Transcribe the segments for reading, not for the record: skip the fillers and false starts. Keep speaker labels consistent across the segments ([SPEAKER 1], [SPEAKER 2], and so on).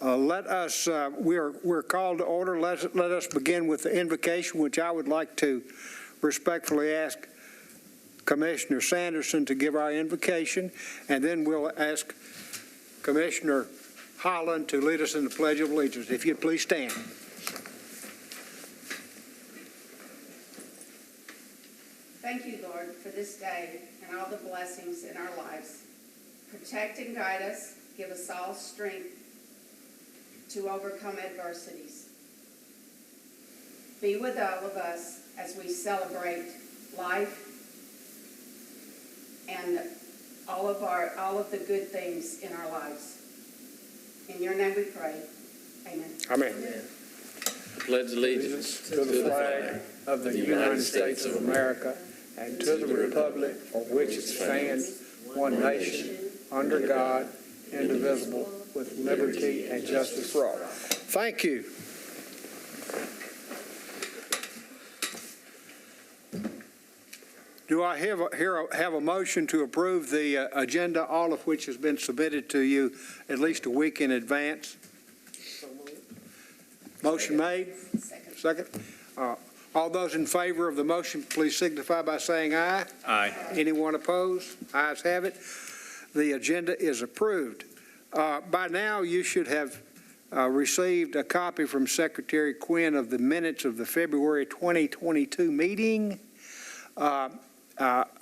[SPEAKER 1] We're called to order. Let us begin with the invocation, which I would like to respectfully ask Commissioner Sanderson to give our invocation, and then we'll ask Commissioner Holland to lead us in the Pledge of Allegiance. If you'd please stand.
[SPEAKER 2] Thank you, Lord, for this day and all the blessings in our lives. Protect and guide us. Give us all strength to overcome adversities. Be with all of us as we celebrate life and all of the good things in our lives. In your name we pray. Amen.
[SPEAKER 1] Amen.
[SPEAKER 3] I pledge allegiance
[SPEAKER 1] to the flag of the United States of America and to the republic for which it stands, one nation, under God, indivisible, with liberty and justice for all. Thank you. Do I have a motion to approve the agenda, all of which has been submitted to you at least a week in advance? Motion made? Second. All those in favor of the motion, please signify by saying aye.
[SPEAKER 3] Aye.
[SPEAKER 1] Anyone opposed? Ayes have it. The agenda is approved. By now, you should have received a copy from Secretary Quinn of the minutes of the February 2022 meeting.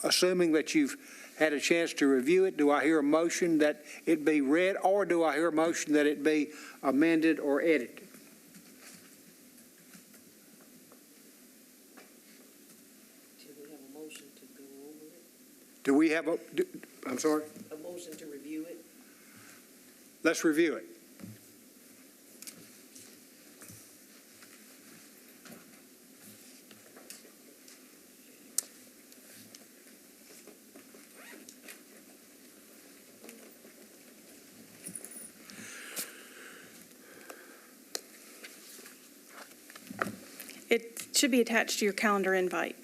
[SPEAKER 1] Assuming that you've had a chance to review it, do I hear a motion that it be read, or do I hear a motion that it be amended or edited? Do we have a, I'm sorry?
[SPEAKER 4] A motion to review it?
[SPEAKER 1] Let's review it.
[SPEAKER 5] It should be attached to your calendar invite.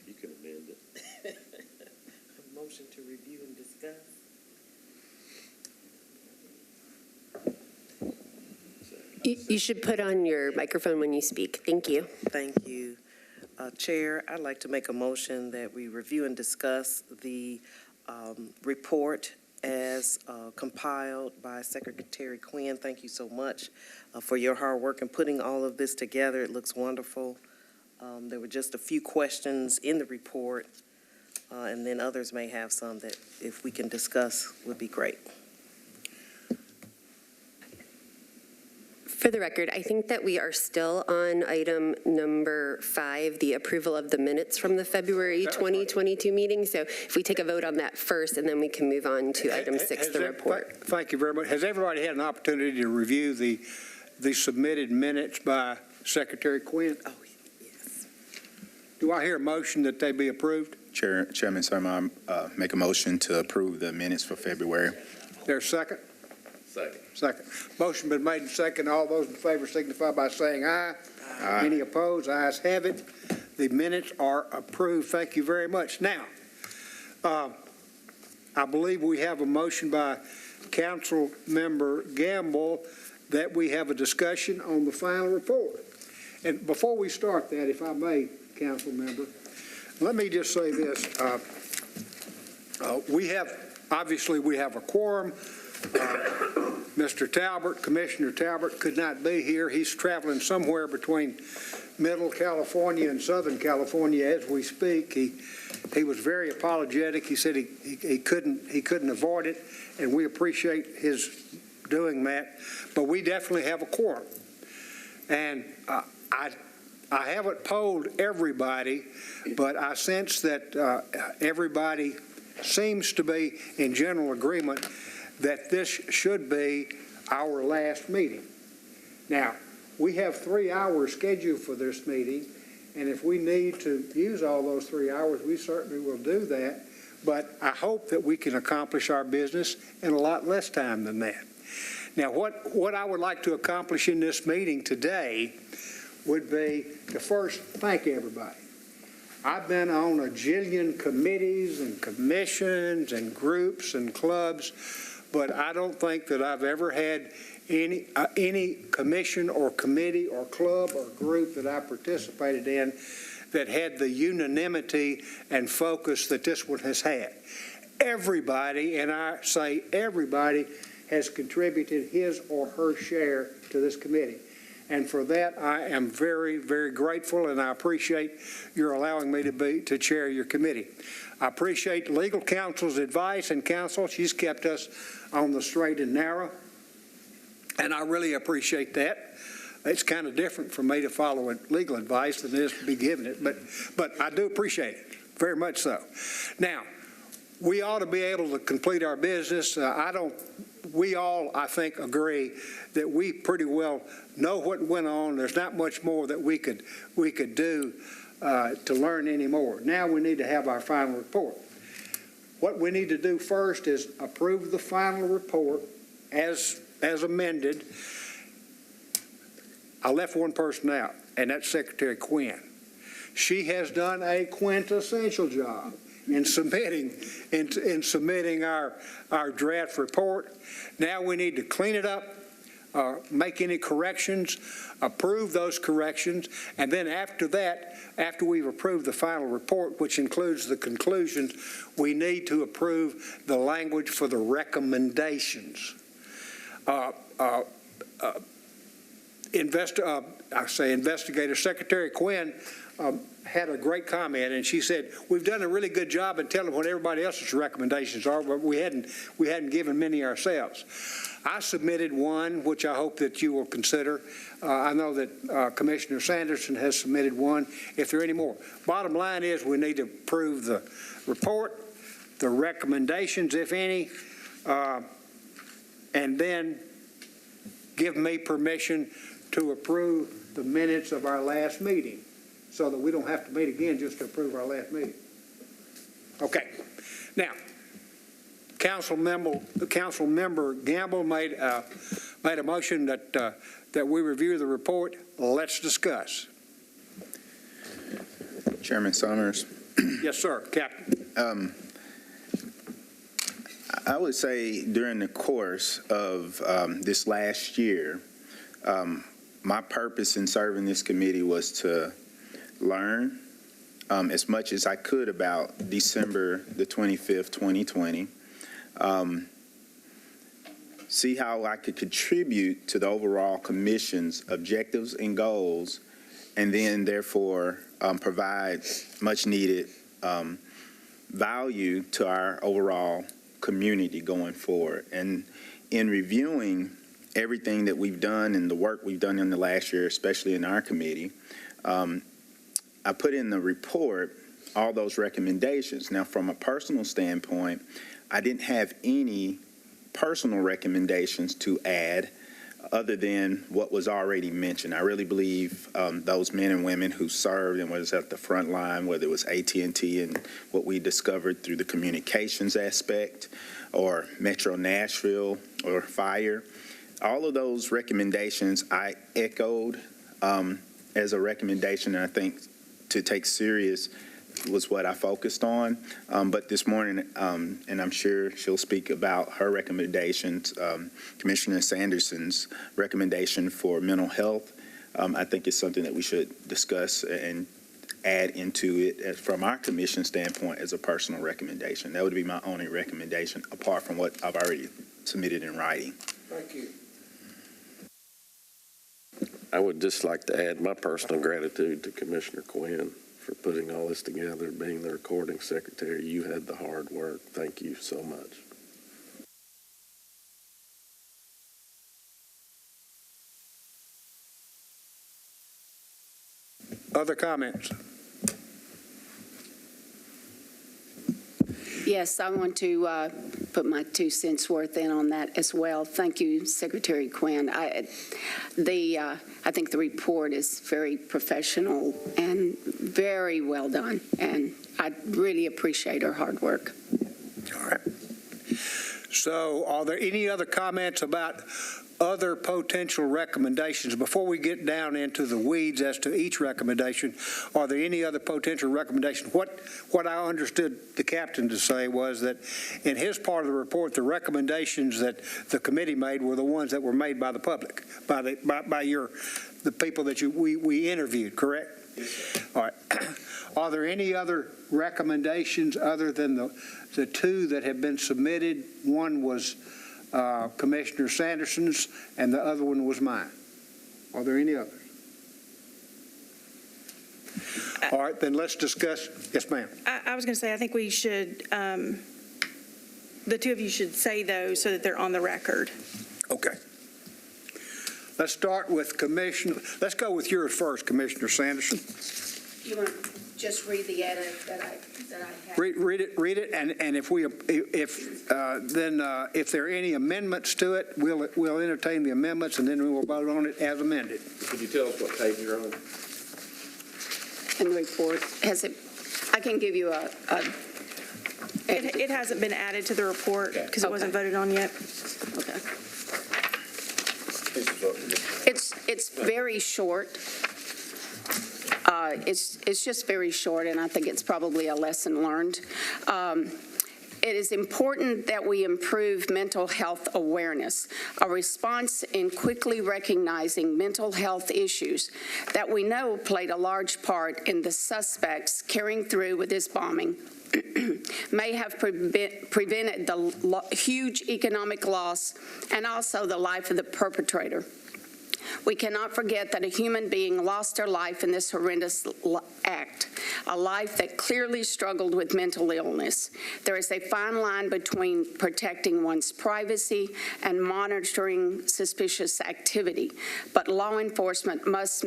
[SPEAKER 3] You can amend it.
[SPEAKER 4] A motion to review and discuss?
[SPEAKER 6] You should put on your microphone when you speak. Thank you.
[SPEAKER 4] Thank you. Chair, I'd like to make a motion that we review and discuss the report as compiled by Secretary Quinn. Thank you so much for your hard work in putting all of this together. It looks wonderful. There were just a few questions in the report, and then others may have some that, if we can discuss, would be great.
[SPEAKER 6] For the record, I think that we are still on item number 5, the approval of the minutes from the February 2022 meeting. So if we take a vote on that first, and then we can move on to item 6, the report.
[SPEAKER 1] Thank you very much. Has everybody had an opportunity to review the submitted minutes by Secretary Quinn?
[SPEAKER 4] Oh, yes.
[SPEAKER 1] Do I hear a motion that they be approved?
[SPEAKER 7] Chairman, sir, I make a motion to approve the minutes for February.
[SPEAKER 1] There's a second?
[SPEAKER 3] Second.
[SPEAKER 1] Second. Motion been made and second. All those in favor signify by saying aye. Aye. Any opposed? Ayes have it. The minutes are approved. Thank you very much. Now, I believe we have a motion by Council Member Gamble that we have a discussion on the final report. And before we start that, if I may, Council Member, let me just say this. We have a quorum. Mr. Talbert, Commissioner Talbert, could not be here. He's traveling somewhere between Middle California and Southern California as we speak. He was very apologetic. He said he couldn't avoid it, and we appreciate his doing that. But we definitely have a quorum, and I haven't polled everybody, but I sense that everybody seems to be in general agreement that this should be our last meeting. Now, we have 3 hours scheduled for this meeting, and if we need to use all those 3 hours, we certainly will do that. But I hope that we can accomplish our business in a lot less time than that. Now, what I would like to accomplish in this meeting today would be to first thank everybody. I've been on a jillion committees and commissions and groups and clubs, but I don't think that I've ever had any commission or committee or club or group that I participated in that had the unanimity and focus that this one has had. Everybody, and I say everybody, has contributed his or her share to this committee. And for that, I am very, very grateful, and I appreciate your allowing me to chair your committee. I appreciate legal counsel's advice and counsel. She's kept us on the straight and narrow, and I really appreciate that. It's kind of different for me to follow legal advice than it is to be given it, but I do appreciate it, very much so. Now, we ought to be able to complete our business. We all, I think, agree that we pretty well know what went on. There's not much more that we could do to learn any more. Now we need to have our final report. What we need to do first is approve the final report as amended. I left one person out, and that's Secretary Quinn. She has done a quintessential job in submitting our draft report. Now we need to clean it up, make any corrections, approve those corrections, and then after that, after we've approved the final report, which includes the conclusions, we need to approve the language for the recommendations. Investigator Secretary Quinn had a great comment, and she said, we've done a really good job in telling what everybody else's recommendations are, but we hadn't given many ourselves. I submitted one, which I hope that you will consider. I know that Commissioner Sanderson has submitted one, if there are any more. Bottom line is we need to approve the report, the recommendations, if any, and then give me permission to approve the minutes of our last meeting, so that we don't have to meet again just to approve our last meeting. Okay. Now, Council Member Gamble made a motion that we review the report. Let's discuss.
[SPEAKER 7] Chairman Summers.
[SPEAKER 1] Yes, sir, Captain.
[SPEAKER 7] I would say during the course of this last year, my purpose in serving this committee was to learn as much as I could about December the 25th, 2020, see how I could contribute to the overall commission's objectives and goals, and then therefore provide much needed value to our overall community going forward. And in reviewing everything that we've done and the work we've done in the last year, especially in our committee, I put in the report all those recommendations. Now, from a personal standpoint, I didn't have any personal recommendations to add other than what was already mentioned. I really believe those men and women who served and was at the front line, whether it was AT&T and what we discovered through the communications aspect, or Metro Nashville, or fire, all of those recommendations I echoed as a recommendation, and I think to take serious was what I focused on. But this morning, and I'm sure she'll speak about her recommendations, Commissioner Sanderson's recommendation for mental health, I think it's something that we should discuss and add into it from our commission standpoint as a personal recommendation. That would be my only recommendation apart from what I've already submitted in writing.
[SPEAKER 1] Thank you.
[SPEAKER 3] I would just like to add my personal gratitude to Commissioner Quinn for putting all this together, being the recording secretary. You had the hard work. Thank you so much.
[SPEAKER 1] Other comments?
[SPEAKER 2] Yes, I want to
[SPEAKER 8] put my 2 cents worth in on that as well. Thank you, Secretary Quinn. I think the report is very professional and very well done, and I really appreciate her hard work.
[SPEAKER 1] All right. So are there any other comments about other potential recommendations? Before we get down into the weeds as to each recommendation, are there any other potential recommendations? What I understood the captain to say was that in his part of the report, the recommendations that the committee made were the ones that were made by the public, by the people that we interviewed, correct?
[SPEAKER 7] Yes,
[SPEAKER 1] All right. Are there any other recommendations other than the 2 that have been submitted? One was Commissioner Sanderson's, and the other one was mine. Are there any others? All right, then let's discuss. Yes, ma'am.
[SPEAKER 5] I was going to say, I think we should, the 2 of you should say those so that they're on the record.
[SPEAKER 1] Okay. Let's start with let's go with yours first, Commissioner Sanderson.
[SPEAKER 2] You want to just read the edit that I have?
[SPEAKER 1] Read it, and if there are any amendments to it, we'll entertain the amendments, and then we will vote on it as amended.
[SPEAKER 3] Could you tell us what page you're on?
[SPEAKER 8] In the report, I can give you
[SPEAKER 5] It hasn't been added to the report because it wasn't voted on yet.
[SPEAKER 8] Okay. It's very short. It's just very short, and I think it's probably a lesson learned. It is important that we improve mental health awareness, a response in quickly recognizing mental health issues that we know played a large part in the suspects carrying through with this bombing may have prevented the huge economic loss and also the life of the perpetrator. We cannot forget that a human being lost their life in this horrendous act, a life that clearly struggled with mental illness. There is a fine line between protecting one's privacy and monitoring suspicious activity, but law enforcement must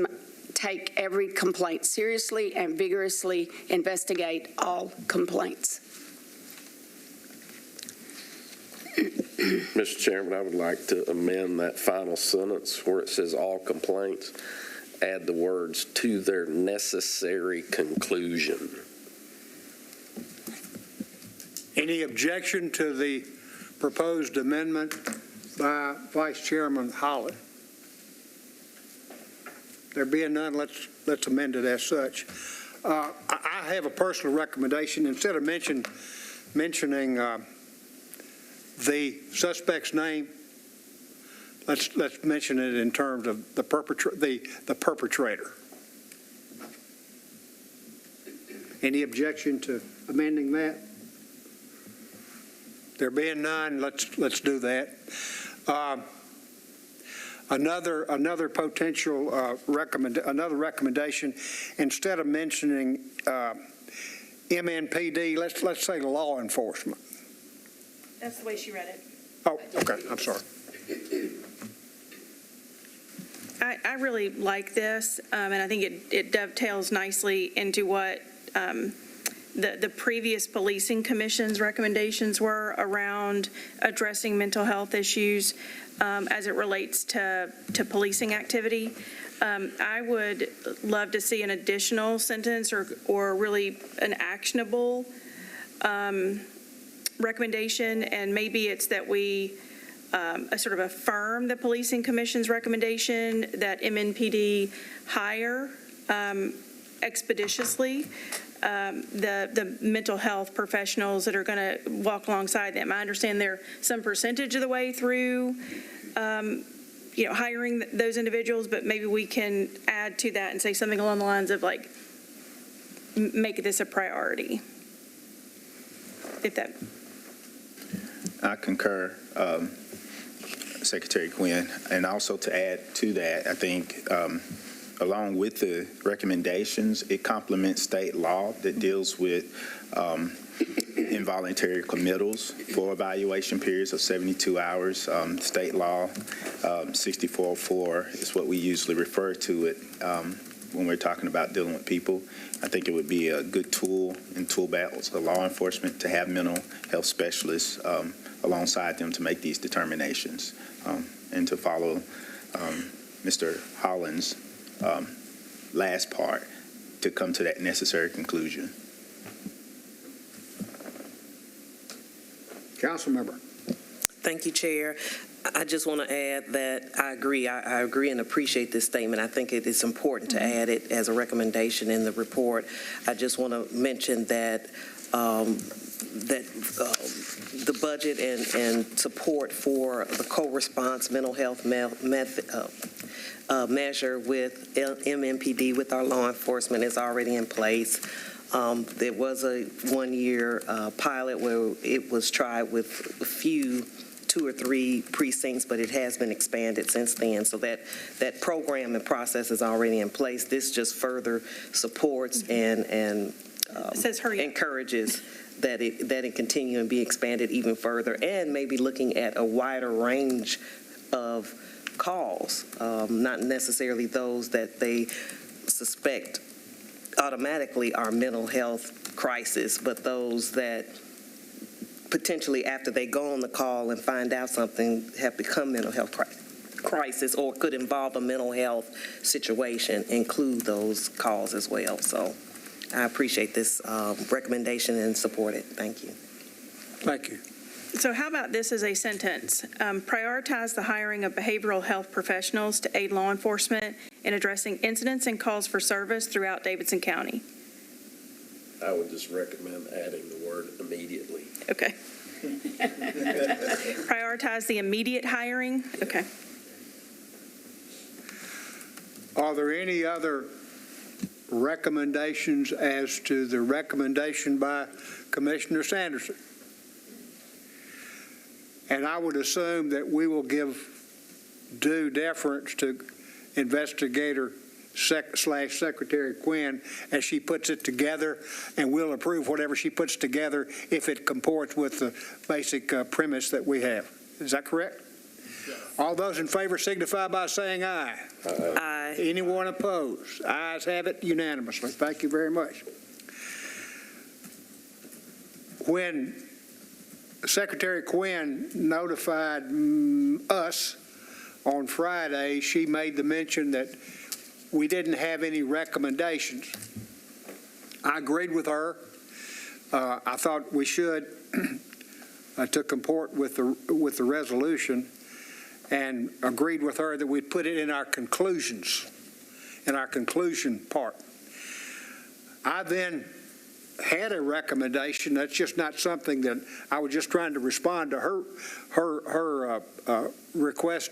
[SPEAKER 8] take every complaint seriously and vigorously investigate all complaints.
[SPEAKER 3] Mr. Chairman, I would like to amend that final sentence where it says all complaints, add the words to their necessary conclusion.
[SPEAKER 1] Any objection to the proposed amendment by Vice Chairman Holland? There being none, let's amend it as such. I have a personal recommendation. Instead of mentioning the suspect's name, let's mention it in terms of the perpetrator. Any objection to amending that? There being none, let's do that. Another potential recommendation, instead of mentioning MNPD, let's say law enforcement.
[SPEAKER 5] That's the way she read it.
[SPEAKER 1] Oh, okay. I'm sorry.
[SPEAKER 5] I really like this, and I think it dovetails nicely into what the previous policing commission's recommendations were around addressing mental health issues as it relates to policing activity. I would love to see an additional sentence or really an actionable recommendation, and maybe it's that we sort of affirm the policing commission's recommendation that MNPD hire expeditiously the mental health professionals that are going to walk alongside them. I understand they're some percentage of the way through hiring those individuals, but maybe we can add to that and say something along the lines of like, make this a priority. If that.
[SPEAKER 7] I concur, Secretary Quinn, and also to add to that, I think along with the recommendations, it complements state law that deals with involuntary committals for evaluation periods of 72 hours. State law 6404 is what we usually refer to it. when we're talking about dealing with people. I think it would be a good tool and tool belt for law enforcement to have mental health specialists alongside them to make these determinations and to follow Mr. Holland's last part to come to that necessary conclusion.
[SPEAKER 1] Council member.
[SPEAKER 4] Thank you, Chair. I just want to add that I agree. I agree and appreciate this statement. I think it is important to add it as a recommendation in the report. I just want to mention that the budget and support for the co-response mental health measure with MMPD with our law enforcement is already in place. There was a one-year pilot where it was tried with a few 2 or 3 precincts, but it has been expanded since then. So that program and process is already in place. This just further supports and encourages that it continue and be expanded even further, and maybe looking at a wider range of calls, not necessarily those that they suspect automatically are mental health crisis, but those that potentially after they go on the call and find out something have become mental health crisis or could involve a mental health situation, include those calls as well. So I appreciate this recommendation and support it. Thank you.
[SPEAKER 1] Thank you.
[SPEAKER 5] So how about this as a sentence? Prioritize the hiring of behavioral health professionals to aid law enforcement in addressing incidents and calls for service throughout Davidson County.
[SPEAKER 3] I would just recommend adding the word immediately.
[SPEAKER 5] Okay. Prioritize the immediate hiring? Okay.
[SPEAKER 1] Are there any other recommendations as to the recommendation by Commissioner Sanderson? And I would assume that we will give due deference to Investigator Secretary Quinn as she puts it together, and we'll approve whatever she puts together if it comports with the basic premise that we have. Is that correct? Yes. All those in favor signify by saying aye.
[SPEAKER 4] Aye.
[SPEAKER 1] Anyone opposed? Ayes have it unanimously. Thank you very much. When Secretary Quinn notified us on Friday, she made the mention that we didn't have any recommendations. I agreed with her. I thought we should to comport with the resolution, and agreed with her that we'd put it in our conclusions, in our conclusion part. I then had a recommendation. That's just not something that I was just trying to respond to her request,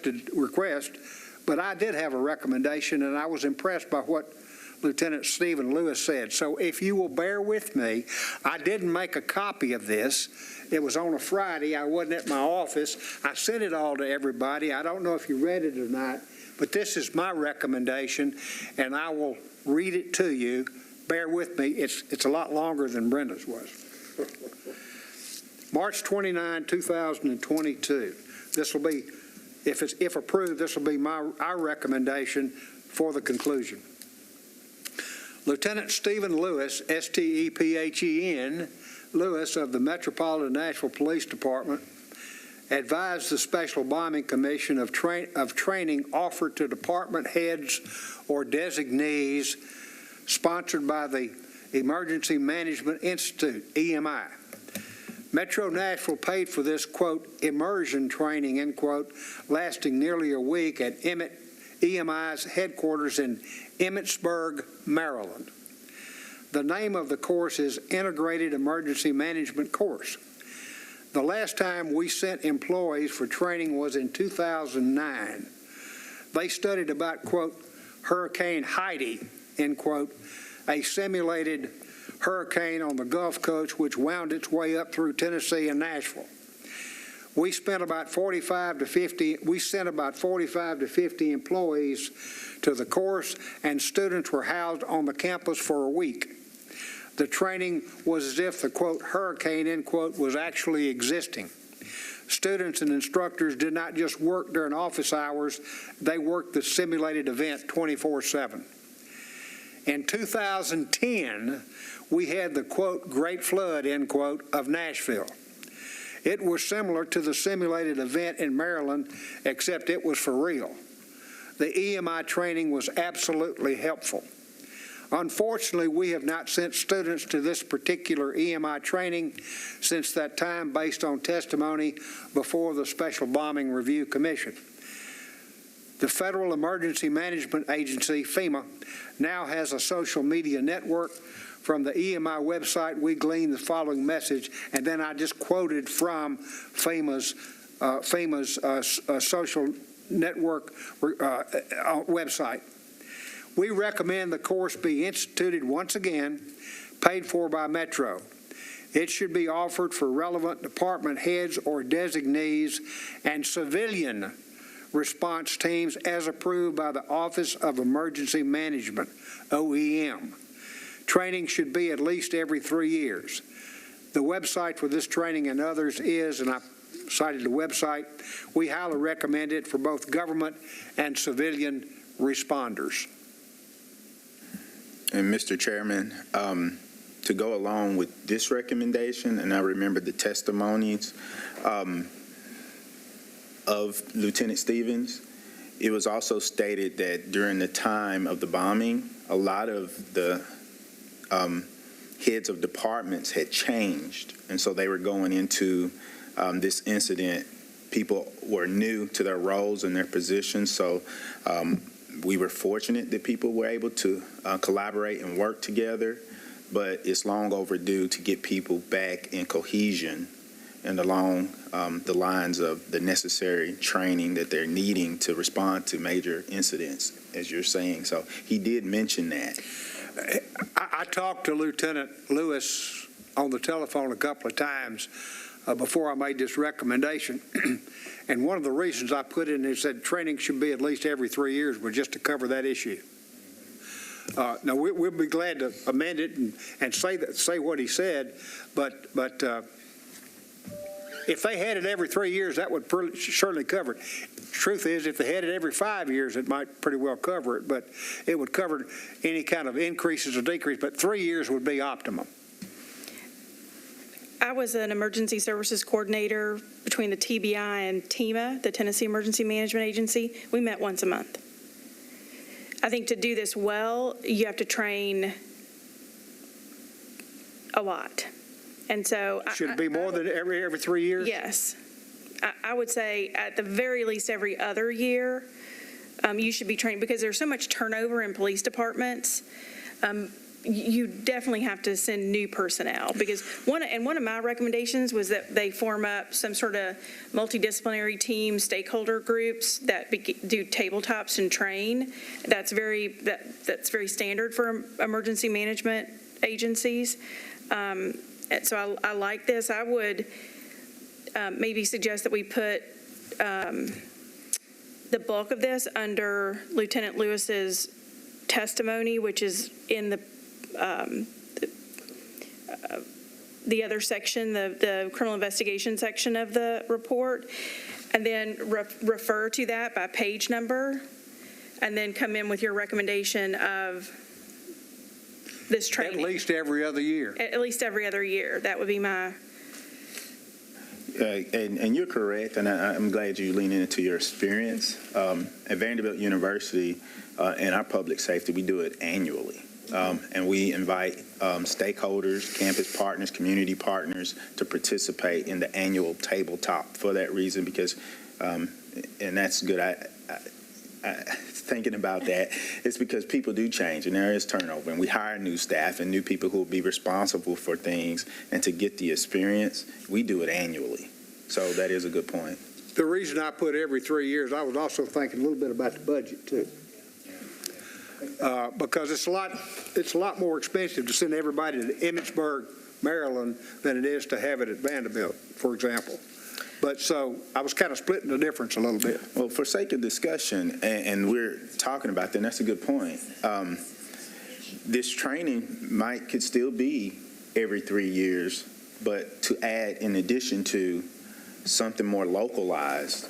[SPEAKER 1] but I did have a recommendation, and I was impressed by what Lieutenant Stephen Lewis said. So if you will bear with me, I didn't make a copy of this. It was on a Friday. I wasn't at my office. I sent it all to everybody. I don't know if you read it or not, but this is my recommendation, and I will read it to you. Bear with me. It's a lot longer than Brenda's was. March 29, 2022. This will be, if approved, this will be our recommendation for the conclusion. Lieutenant Stephen Lewis, S-T-E-P-H-E-N, Lewis of the Metropolitan Nashville Police Department, advised the Special Bombing Commission of training offered to department heads or designees sponsored by the Emergency Management Institute, EMI. Metro Nashville paid for this, quote, immersion training, end quote, lasting nearly a week at EMI's headquarters in Emmitsburg, Maryland. The name of the course is Integrated Emergency Management Course. The last time we sent employees for training was in 2009. They studied about, quote, Hurricane Heidi, end quote, a simulated hurricane on the Gulf Coast which wound its way up through Tennessee and Nashville. We sent about 45 to 50 employees to the course, and students were housed on the campus for a week. The training was as if the, quote, hurricane, end quote, was actually existing. Students and instructors did not just work during office hours, they worked the simulated event 24/7. In 2010, we had the, quote, great flood, end quote, of Nashville. It was similar to the simulated event in Maryland, except it was for real. The EMI training was absolutely helpful. Unfortunately, we have not sent students to this particular EMI training since that time based on testimony before the Special Bombing Review Commission. The Federal Emergency Management Agency, FEMA, now has a social media network. From the EMI website, we gleaned the following message, and then I just quoted from FEMA's social network website. We recommend the course be instituted once again, paid for by Metro. It should be offered for relevant department heads or designees and civilian response teams as approved by the Office of Emergency Management, OEM. Training should be at least every 3 years. The website for this training and others is, and I cited the website, we highly recommend it for both government and civilian responders.
[SPEAKER 7] And Mr. Chairman, to go along with this recommendation, and I remember the testimonies of Lieutenant Stevens, it was also stated that during the time of the bombing, a lot of the heads of departments had changed, and so they were going into this incident. People were new to their roles and their positions, so we were fortunate that people were able to collaborate and work together, but it's long overdue to get people back in cohesion and along the lines of the necessary training that they're needing to respond to major incidents, as you're saying. So he did mention that.
[SPEAKER 1] I talked to Lieutenant Lewis on the telephone a couple of times before I made this recommendation. And one of the reasons I put in is that training should be at least every 3 years, was just to cover that issue. Now, we'll be glad to amend it and say what he said, but if they had it every 3 years, that would surely cover it. Truth is, if they had it every 5 years, it might pretty well cover it, but it would cover any kind of increases or decreases, but 3 years would be optimum.
[SPEAKER 5] I was an emergency services coordinator between the TBI and TEMA, the Tennessee Emergency Management Agency. We met once a month. I think to do this well, you have to train a lot. And so
[SPEAKER 1] Should it be more than every 3 years?
[SPEAKER 5] Yes. I would say at the very least every other year, you should be trained, because there's so much turnover in police departments. You definitely have to send new personnel, because one of my recommendations was that they form up some sort of multidisciplinary team, stakeholder groups that do tabletops and train. That's very standard for emergency management agencies. So I like this. I would maybe suggest that we put the bulk of this under Lieutenant Lewis's testimony, which is in the other section, the criminal investigation section of the report, and then refer to that by page number, and then come in with your recommendation of this training.
[SPEAKER 1] At least every other year.
[SPEAKER 5] At least every other year. That would be my...
[SPEAKER 7] And you're correct, and I'm glad you lean into your experience. At Vanderbilt University, in our public safety, we do it annually. And we invite stakeholders, campus partners, community partners to participate in the annual tabletop for that reason, because, and that's good. Thinking about that, it's because people do change and there is turnover, and we hire new staff and new people who will be responsible for things, and to get the experience, we do it annually. So that is a good point.
[SPEAKER 1] The reason I put every 3 years, I was also thinking a little bit about the budget too. Because it's a lot more expensive to send everybody to Emmitsburg, Maryland, than it is to have it at Vanderbilt, for example. But so I was kind of splitting the difference a little bit.
[SPEAKER 7] Well, for sake of discussion, and we're talking about that, and that's a good point. This training could still be every 3 years, but to add in addition to something more localized,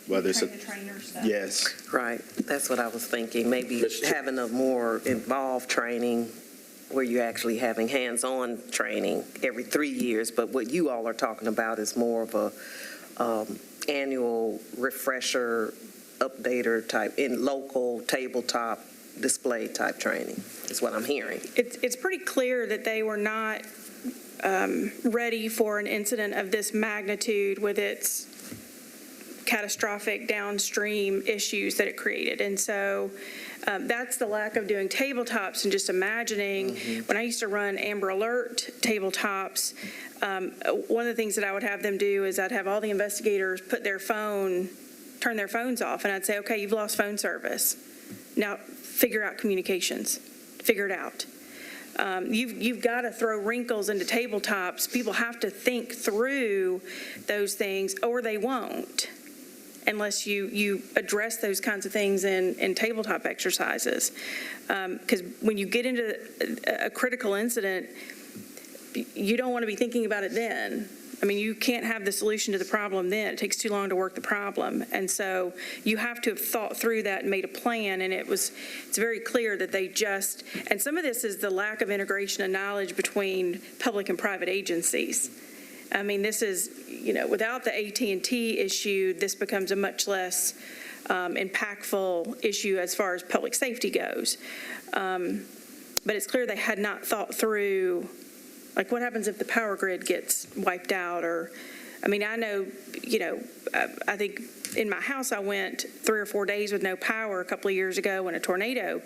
[SPEAKER 7] whether it's a,
[SPEAKER 5] Train the trainer stuff.
[SPEAKER 7] yes.
[SPEAKER 4] Right, that's what I was thinking, maybe
[SPEAKER 3] Mr.
[SPEAKER 4] having a more involved training where you're actually having hands-on training every 3 years, but what you all are talking about is more of a annual refresher, updater type, in local tabletop display type training, is what I'm hearing.
[SPEAKER 5] It's pretty clear that they were not ready for an incident of this magnitude with its catastrophic downstream issues that it created. And so that's the lack of doing tabletops and just imagining. When I used to run Amber Alert tabletops, one of the things that I would have them do is I'd have all the investigators turn their phones off, and I'd say, okay, you've lost phone service. Now figure out communications. Figure it out. You've got to throw wrinkles into tabletops. People have to think through those things, or they won't, unless you address those kinds of things in tabletop exercises. Because when you get into a critical incident, you don't want to be thinking about it then. I mean, you can't have the solution to the problem then. It takes too long to work the problem. And so you have to have thought through that and made a plan. And it's very clear that and some of this is the lack of integration and knowledge between public and private agencies. I mean, this is, without the AT&T issue, this becomes a much less impactful issue as far as public safety goes. But it's clear they had not thought through, like, what happens if the power grid gets wiped out? I know, I think in my house I went 3 or 4 days with no power a couple of years ago when a tornado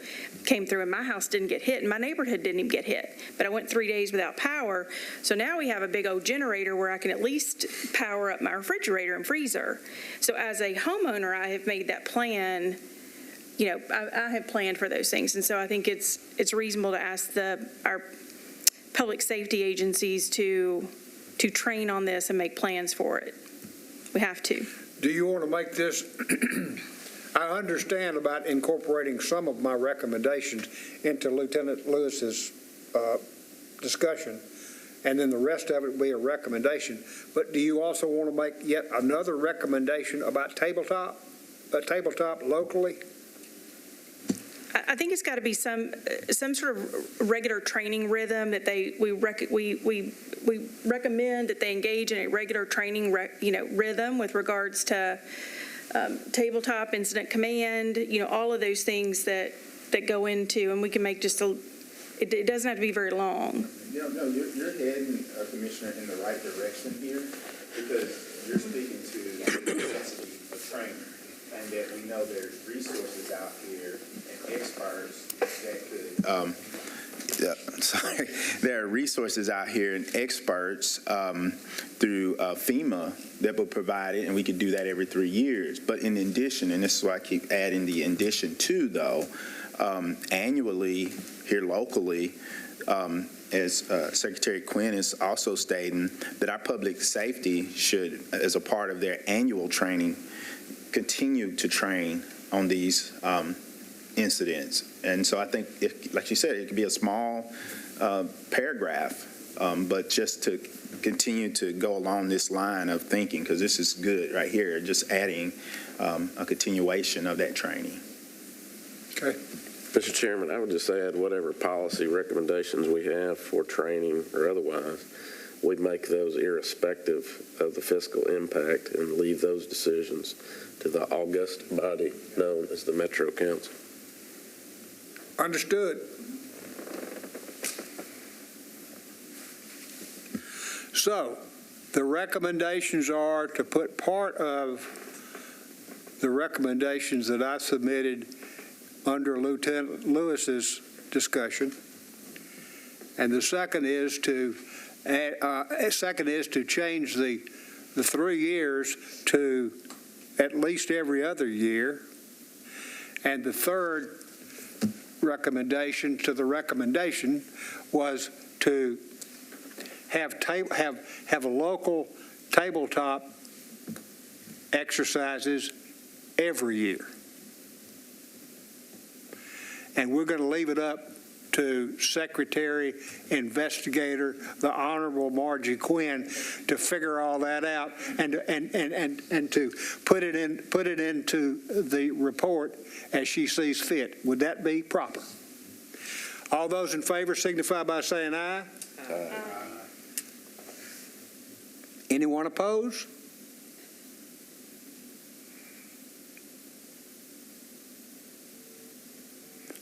[SPEAKER 5] came through and my house didn't get hit and my neighborhood didn't even get hit. But I went 3 days without power. So now we have a big old generator where I can at least power up my refrigerator and freezer. So as a homeowner, I have made that plan. I have planned for those things. And so I think it's reasonable to ask our public safety agencies to train on this and make plans for it. We have to.
[SPEAKER 1] Do you want to make this, I understand about incorporating some of my recommendations into Lieutenant Lewis's discussion, and then the rest of it will be a recommendation. But do you also want to make yet another recommendation about tabletop locally?
[SPEAKER 5] I think it's got to be some sort of regular training rhythm that we recommend that they engage in a regular training rhythm with regards to tabletop, incident command, all of those things that go into, and we can make just it doesn't have to be very long.
[SPEAKER 7] No, you're heading, Commissioner, in the right direction here, because you're speaking to the necessity of training, and that we know there's resources out here and experts that could. There are resources out here and experts through FEMA that will provide it, and we could do that every 3 years. But in addition, and this is why I keep adding the in addition to, though, annually here locally, as Secretary Quinn is also stating, that our public safety should, as a part of their annual training, continue to train on these incidents. And so I think, like you said, it could be a small paragraph, but just to continue to go along this line of thinking, because this is good right here, just adding a continuation of that training.
[SPEAKER 1] Okay.
[SPEAKER 3] Mr. Chairman, I would just add whatever policy recommendations we have for training or otherwise, we make those irrespective of the fiscal impact and leave those decisions to the august body known as the Metro Council.
[SPEAKER 1] Understood. So the recommendations are to put part of the recommendations that I submitted under Lieutenant Lewis's discussion, and the second is to change the 3 years to at least every other year, and the third recommendation to the recommendation was to have a local tabletop exercises every year. And we're going to leave it up to Secretary Investigator, the Honorable Margie Quinn, to figure all that out and to put it into the report as she sees fit. Would that be proper? All those in favor signify by saying aye.
[SPEAKER 3] Aye.
[SPEAKER 1] Anyone opposed?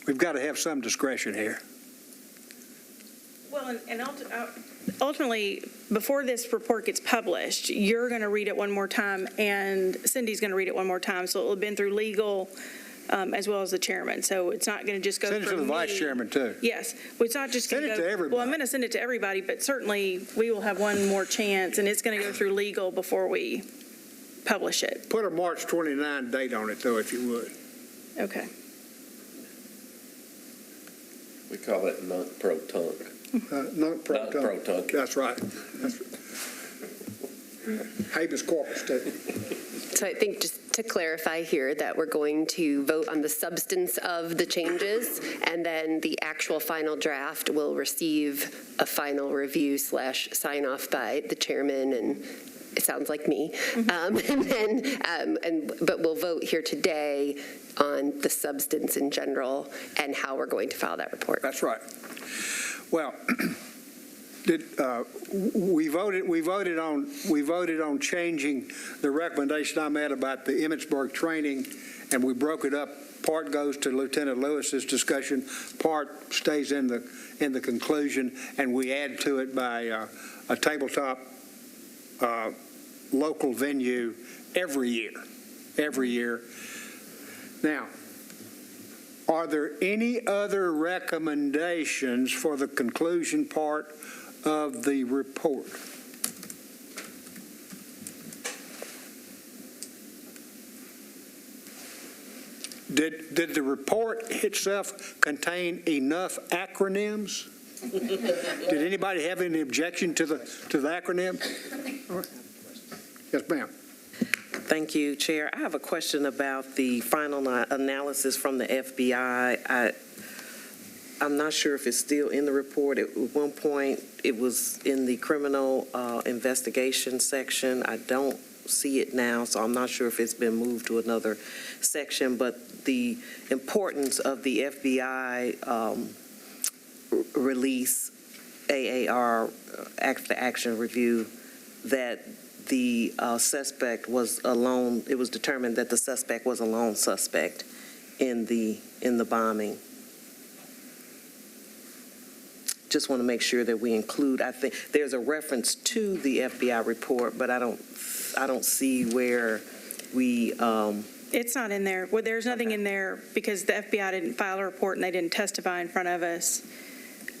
[SPEAKER 1] We've got to have some discretion here.
[SPEAKER 5] Well, and ultimately, before this report gets published, you're going to read it one more time, and Cindy's going to read it one more time, so it will have been through legal as well as the chairman. So it's not going to just go through
[SPEAKER 1] Send it to the vice chairman, too.
[SPEAKER 5] Yes. Well, it's not just going to go.
[SPEAKER 1] Send it to everybody.
[SPEAKER 5] Well, I'm going to send it to everybody, but certainly we will have one more chance, and it's going to go through legal before we publish it.
[SPEAKER 1] Put a March 29 date on it, though, if you would.
[SPEAKER 5] Okay.
[SPEAKER 3] We call it non-pro-tunk.
[SPEAKER 1] Not pro-tunk.
[SPEAKER 3] Non-pro-tunk.
[SPEAKER 1] That's right. Habeas corpus, too.
[SPEAKER 6] So I think just to clarify here that we're going to vote on the substance of the changes, and then the actual final draft will receive a final review / sign off by the chairman, and it sounds like me. But we'll vote here today on the substance in general and how we're going to file that report.
[SPEAKER 1] That's right. Well, we voted on changing the recommendation I made about the Emmitsburg training, and we broke it up. Part goes to Lieutenant Lewis's discussion, part stays in the conclusion, and we add to it by a tabletop local venue every year. Now, are there any other recommendations for the conclusion part of the report? Did the report itself contain enough acronyms? Did anybody have any objection to the acronym? Yes, ma'am.
[SPEAKER 4] Thank you, Chair. I have a question about the final analysis from the FBI. I'm not sure if it's still in the report. At one point, it was in the criminal investigation section. I don't see it now, so I'm not sure if it's been moved to another section. But the importance of the FBI release, AAR, action review, that the suspect was alone. It was determined that the suspect was a lone suspect in the bombing. Just want to make sure that we include. I think there's a reference to the FBI report, but I don't see where we.
[SPEAKER 5] It's not in there. Well, there's nothing in there because the FBI didn't file a report and they didn't testify in front of us.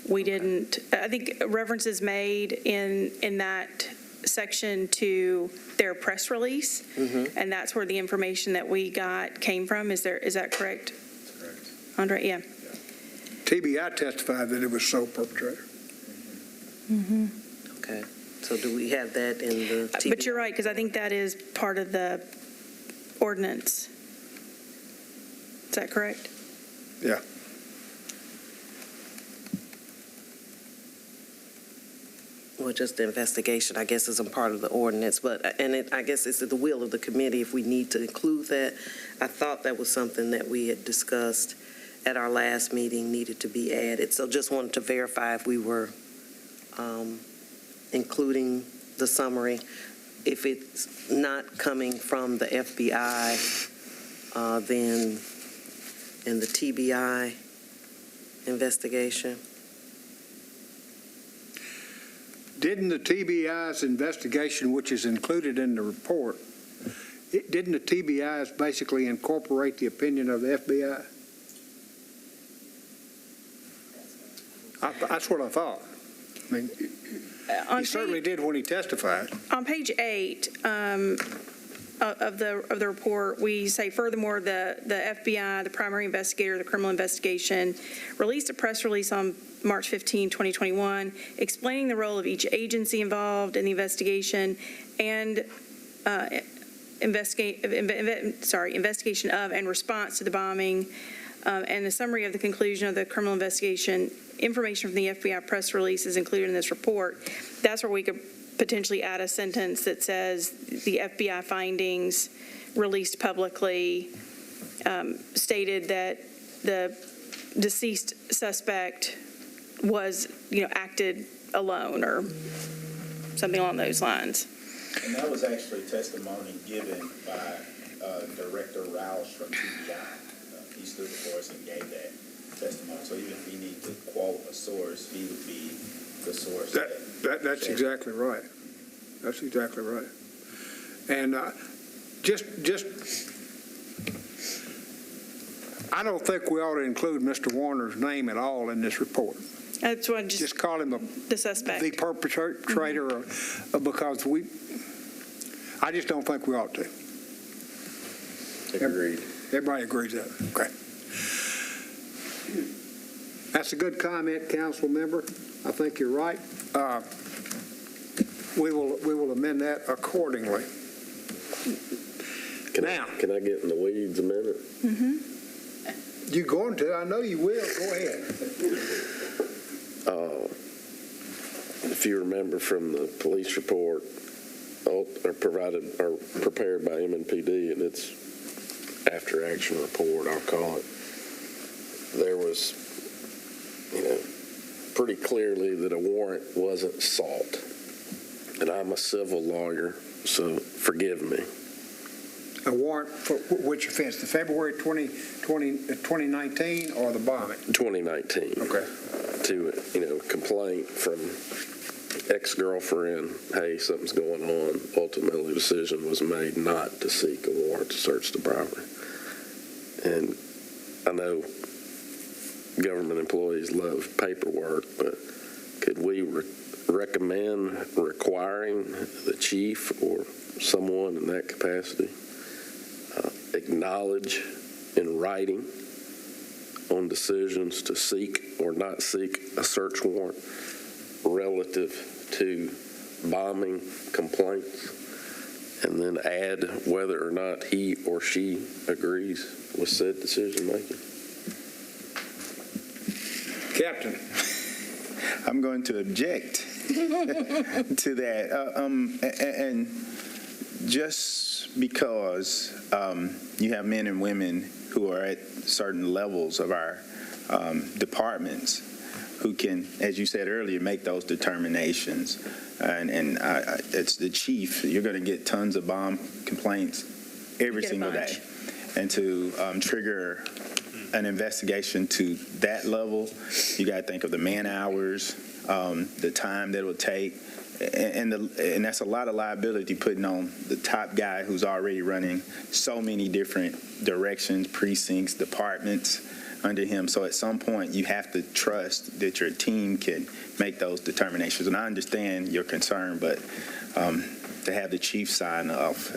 [SPEAKER 5] We didn't. I think reference is made in that section to their press release, and that's where the information that we got came from. Is that correct?
[SPEAKER 7] Correct.
[SPEAKER 5] Andre, yeah.
[SPEAKER 1] TBI testified that it was sole perpetrator.
[SPEAKER 4] Okay. So do we have that in the TBI?
[SPEAKER 5] But you're right, because I think that is part of the ordinance. Is that correct?
[SPEAKER 1] Yeah.
[SPEAKER 4] Well, just the investigation, I guess, isn't part of the ordinance, I guess it's at the will of the committee if we need to include that. I thought that was something that we had discussed at our last meeting needed to be added. So just wanted to verify if we were including the summary. If it's not coming from the FBI, then in the TBI investigation.
[SPEAKER 1] Didn't the TBI's investigation, which is included in the report, didn't the TBI's basically incorporate the opinion of the FBI? That's what I thought. I mean, he certainly did when he testified.
[SPEAKER 5] On page 8 of the report, we say, furthermore, the FBI, the primary investigator, the criminal investigation, released a press release on March 15, 2021, explaining the role of each agency involved in the investigation and investigation of and response to the bombing. And the summary of the conclusion of the criminal investigation, information from the FBI press release is included in this report. That's where we could potentially add a sentence that says the FBI findings released publicly stated that the deceased suspect was, acted alone or something along those lines.
[SPEAKER 7] And that was actually testimony given by Director Roush from TBI. He stood before us and gave that testimony. So even if we need to quote a source, he would be the source.
[SPEAKER 1] That's exactly right. That's exactly right. And I don't think we ought to include Mr. Warner's name at all in this report.
[SPEAKER 5] That's what
[SPEAKER 1] Just call him
[SPEAKER 5] the suspect.
[SPEAKER 1] the perpetrator, because I just don't think we ought to.
[SPEAKER 3] Agreed.
[SPEAKER 1] Everybody agrees with that. Okay. That's a good comment, council member. I think you're right. We will amend that accordingly.
[SPEAKER 3] Can
[SPEAKER 1] Now.
[SPEAKER 3] I get in the weeds a minute?
[SPEAKER 1] You going to? I know you will. Go ahead.
[SPEAKER 3] If you remember from the police report prepared by MNPD, and it's after action report, I'll call it, there was, pretty clearly that a warrant wasn't sought. And I'm a civil lawyer, so forgive me.
[SPEAKER 1] A warrant for which offense? The February 2019 or the bombing?
[SPEAKER 3] 2019.
[SPEAKER 1] Okay.
[SPEAKER 3] To, complaint from ex-girlfriend, hey, something's going on. Ultimately, the decision was made not to seek a warrant to search the property. And I know government employees love paperwork, but could we recommend requiring the chief or someone in that capacity acknowledge in writing on decisions to seek or not seek a search warrant relative to bombing complaints, and then add whether or not he or she agrees with said decision making?
[SPEAKER 1] Captain.
[SPEAKER 7] I'm going to object to that. And just because you have men and women who are at certain levels of our departments who can, as you said earlier, make those determinations. And it's the chief. You're going to get tons of bomb complaints every single day. And to trigger an investigation to that level, you got to think of the man hours, the time that it will take, and that's a lot of liability putting on the top guy who's already running so many different directions, precincts, departments under him. So at some point, you have to trust that your team can make those determinations. And I understand your concern, but to have the chief sign off,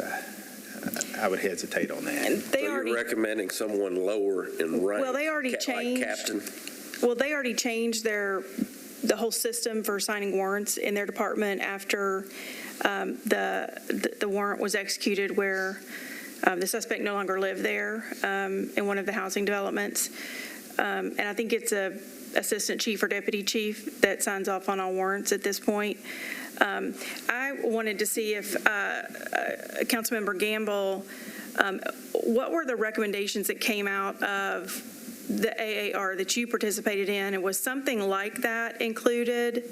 [SPEAKER 7] I would hesitate on that.
[SPEAKER 3] So you're recommending someone lower in rank?
[SPEAKER 5] Well, they already changed.
[SPEAKER 3] Like captain?
[SPEAKER 5] Well, they already changed the whole system for signing warrants in their department after the warrant was executed, where the suspect no longer lived there in one of the housing developments. And I think it's a assistant chief or deputy chief that signs off on all warrants at this point. I wanted to see if Councilmember Gamble, what were the recommendations that came out of the AAR that you participated in? And was something like that included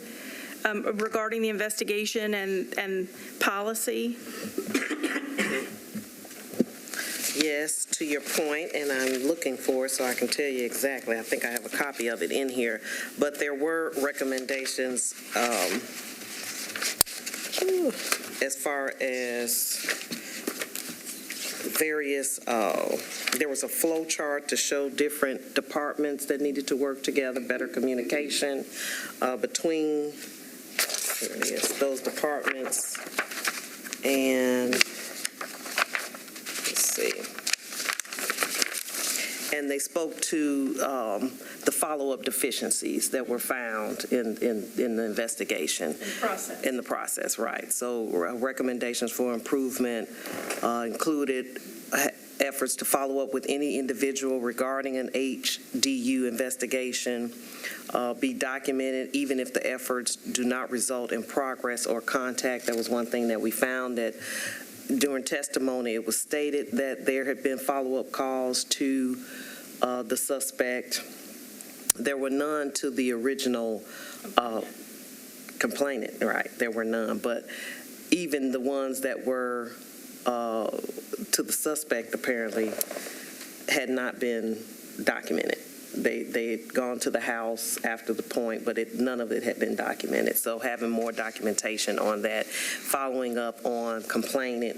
[SPEAKER 5] regarding the investigation and policy?
[SPEAKER 4] Yes, to your point, and I'm looking for it so I can tell you exactly. I think I have a copy of it in here. But there were recommendations as far as various, there was a flow chart to show different departments that needed to work together, better communication between those departments. And let's see. And they spoke to the follow-up deficiencies that were found in the investigation. In the process, right. So recommendations for improvement included efforts to follow up with any individual regarding an HDU investigation be documented, even if the efforts do not result in progress or contact. That was one thing that we found, that during testimony, it was stated that there had been follow-up calls to the suspect. There were none to the original complainant, right? There were none, but even the ones that were to the suspect apparently had not been documented. They had gone to the house after the point, but none of it had been documented. So having more documentation on that, following up on complaints,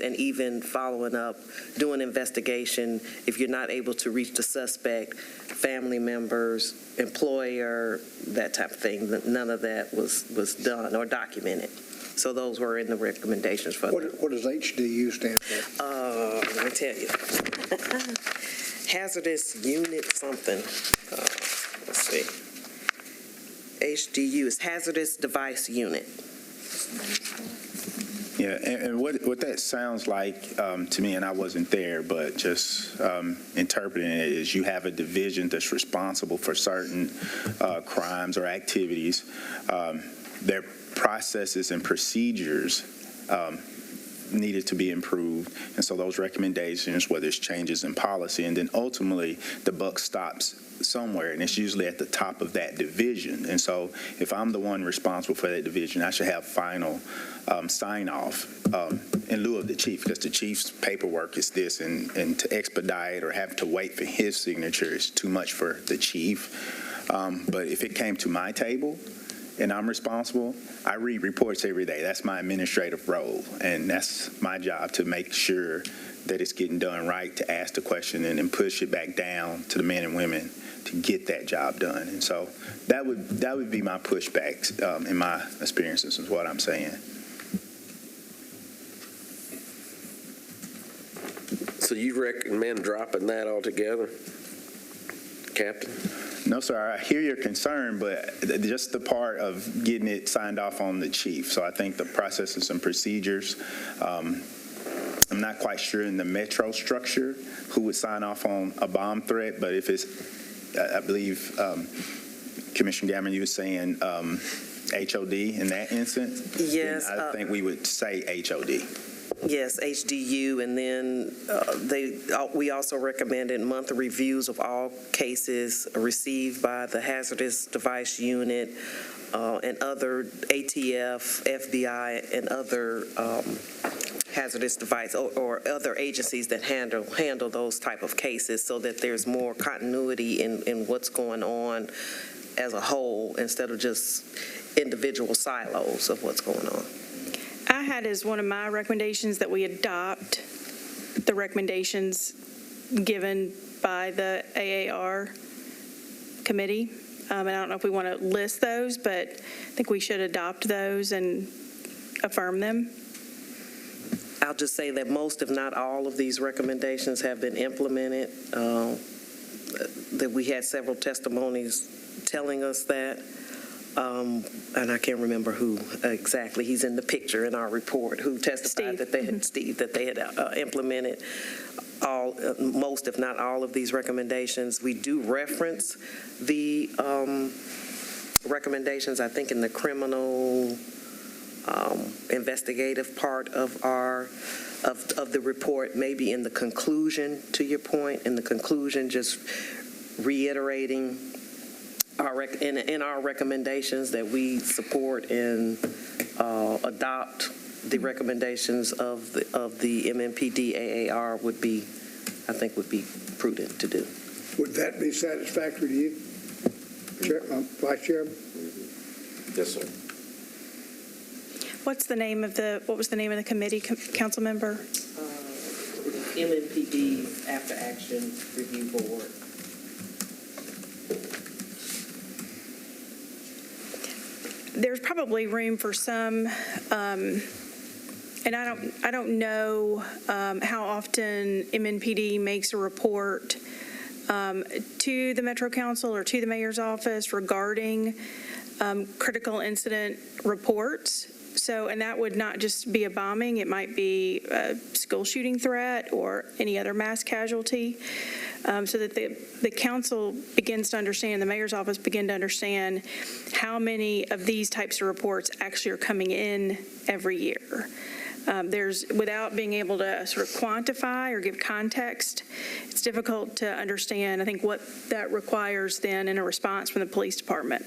[SPEAKER 4] and even following up, doing investigation. If you're not able to reach the suspect, family members, employer, that type of thing, none of that was done or documented. So those were in the recommendations for them.
[SPEAKER 1] What does HDU stand for?
[SPEAKER 4] Let me tell you. Hazardous unit something. Let's see. HDU is hazardous device unit.
[SPEAKER 7] Yeah, and what that sounds like to me, and I wasn't there, but just interpreting it, is you have a division that's responsible for certain crimes or activities. Their processes and procedures needed to be improved, and so those recommendations, whether it's changes in policy, and then ultimately the buck stops somewhere, and it's usually at the top of that division. And so if I'm the one responsible for that division, I should have final sign-off in lieu of the chief, because the chief's paperwork is this, and to expedite or have to wait for his signature is too much for the chief. But if it came to my table and I'm responsible, I read reports every day. That's my administrative role, and that's my job to make sure that it's getting done right, to ask the question and then push it back down to the men and women to get that job done. And so that would be my pushbacks in my experiences, is what I'm saying.
[SPEAKER 3] So you recommend dropping that altogether, Captain?
[SPEAKER 7] No, sir, I hear your concern, but just the part of getting it signed off on the chief. So I think the processes and procedures, I'm not quite sure in the metro structure who would sign off on a bomb threat, but if it's, I believe Commissioner Gammon, you were saying HOD in that instance?
[SPEAKER 4] Yes.
[SPEAKER 7] I think we would say HOD.
[SPEAKER 4] Yes, HDU, and then we also recommended monthly reviews of all cases received by the hazardous device unit and other ATF, FBI, and other hazardous device or other agencies that handle those type of cases, so that there's more continuity in what's going on as a whole, instead of just individual silos of what's going on.
[SPEAKER 5] I had as one of my recommendations that we adopt the recommendations given by the AAR committee. And I don't know if we want to list those, but I think we should adopt those and affirm them.
[SPEAKER 4] I'll just say that most, if not all, of these recommendations have been implemented. That we had several testimonies telling us that. And I can't remember who exactly. He's in the picture in our report, who testified that they had implemented most, if not all, of these recommendations. We do reference the recommendations, I think, in the criminal investigative part of of the report, maybe in the conclusion, to your point, in the conclusion, just reiterating in our recommendations that we support and adopt the recommendations of the MMPD AAR would be prudent to do.
[SPEAKER 1] Would that be satisfactory to you, Vice Chairman?
[SPEAKER 3] Yes, sir.
[SPEAKER 5] What was the name of the committee, council member?
[SPEAKER 4] MMPD After Action Review Board.
[SPEAKER 5] There's probably room for some, and I don't know how often MNPD makes a report to the Metro Council or to the mayor's office regarding critical incident reports. And that would not just be a bombing, it might be a school shooting threat or any other mass casualty, so that the council begins to understand, the mayor's office begin to understand how many of these types of reports actually are coming in every year. Without being able to sort of quantify or give context, it's difficult to understand, I think, what that requires then in a response from the police department.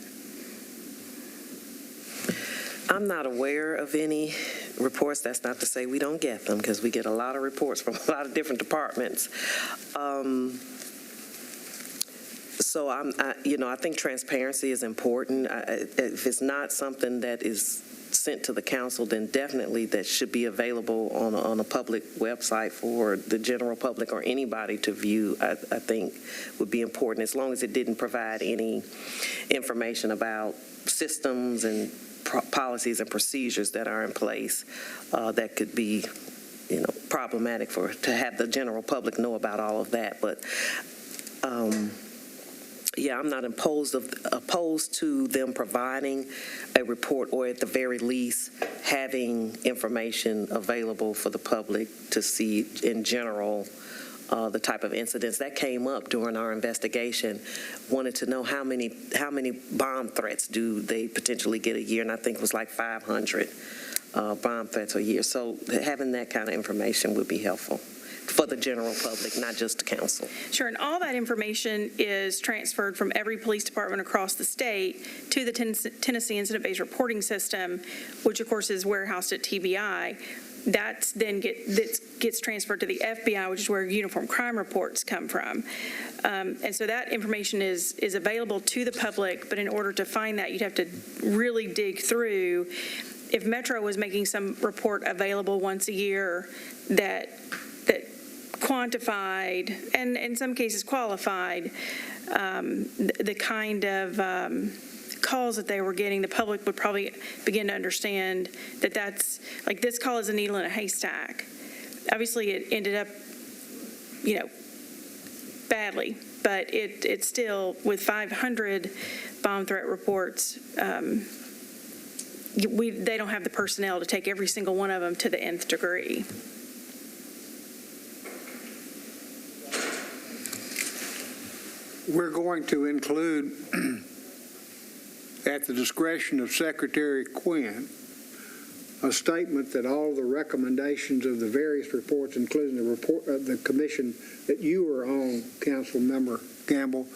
[SPEAKER 4] I'm not aware of any reports. That's not to say we don't get them, because we get a lot of reports from a lot of different departments. So I think transparency is important. If it's not something that is sent to the council, then definitely that should be available on a public website for the general public or anybody to view. I think would be important, as long as it didn't provide any information about systems and policies and procedures that are in place that could be, problematic to have the general public know about all of that. But I'm not opposed to them providing a report, or at the very least having information available for the public to see in general the type of incidents that came up during our investigation. Wanted to know how many bomb threats do they potentially get a year, and I think it was like 500 bomb threats a year. So having that kind of information would be helpful for the general public, not just the council.
[SPEAKER 5] Sure, and all that information is transferred from every police department across the state to the Tennessee Incident-Based Reporting System, which of course is warehoused at TBI. That then gets transferred to the FBI, which is where uniform crime reports come from. And so that information is available to the public, but in order to find that, you'd have to really dig through. If Metro was making some report available once a year that quantified and in some cases qualified the kind of calls that they were getting, the public would probably begin to understand that that's like, this call is a needle in a haystack. Obviously it ended up badly, but it's still, with 500 bomb threat reports, they don't have the personnel to take every single one of them to the nth degree.
[SPEAKER 1] We're going to include, at the discretion of Secretary Quinn, a statement that all the recommendations of the various reports, including the report of the commission that you were on, Council Member Gamble,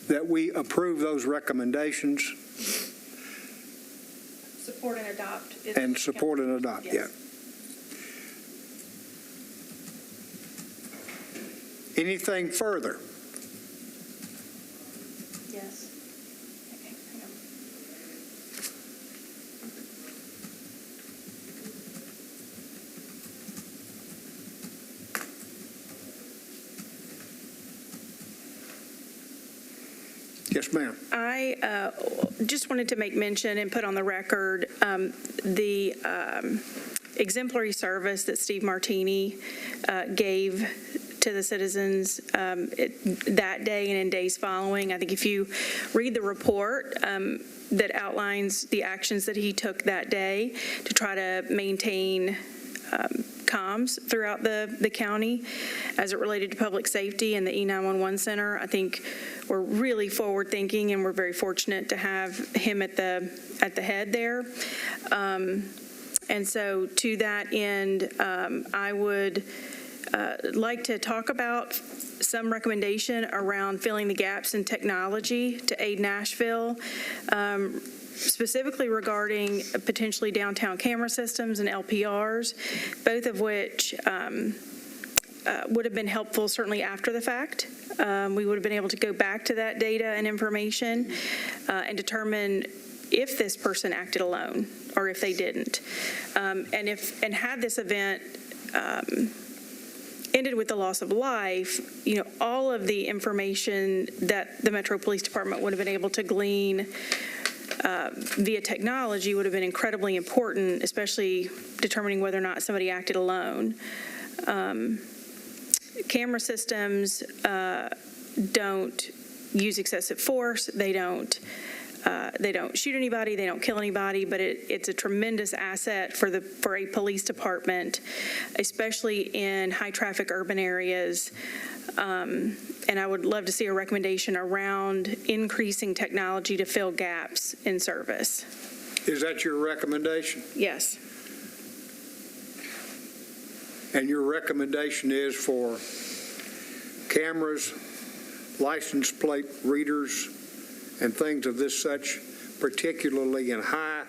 [SPEAKER 1] that we approve those recommendations.
[SPEAKER 5] Support and adopt.
[SPEAKER 1] And support and adopt,
[SPEAKER 5] yes.
[SPEAKER 1] Yeah. Anything further?
[SPEAKER 5] Yes. Okay, hang on.
[SPEAKER 1] Yes, ma'am.
[SPEAKER 5] I just wanted to make mention and put on the record the exemplary service that Steve Martini gave to the citizens that day and in days following. I think if you read the report that outlines the actions that he took that day to try to maintain comms throughout the county as it related to public safety and the E911 center, I think we're really forward thinking, and we're very fortunate to have him at the head there. And so to that end, I would like to talk about some recommendation around filling the gaps in technology to aid Nashville, specifically regarding potentially downtown camera systems and LPRs, both of which would have been helpful certainly after the fact. We would have been able to go back to that data and information and determine if this person acted alone or if they didn't. And had this event ended with the loss of life, all of the information that the Metro Police Department would have been able to glean via technology would have been incredibly important, especially determining whether or not somebody acted alone. Camera systems don't use excessive force. They don't They don't shoot anybody, they don't kill anybody, but it's a tremendous asset for a police department, especially in high-traffic urban areas. And I would love to see a recommendation around increasing technology to fill gaps in service.
[SPEAKER 1] Is that your recommendation?
[SPEAKER 5] Yes.
[SPEAKER 1] And your recommendation is for cameras, license plate readers, and things of this such, particularly in high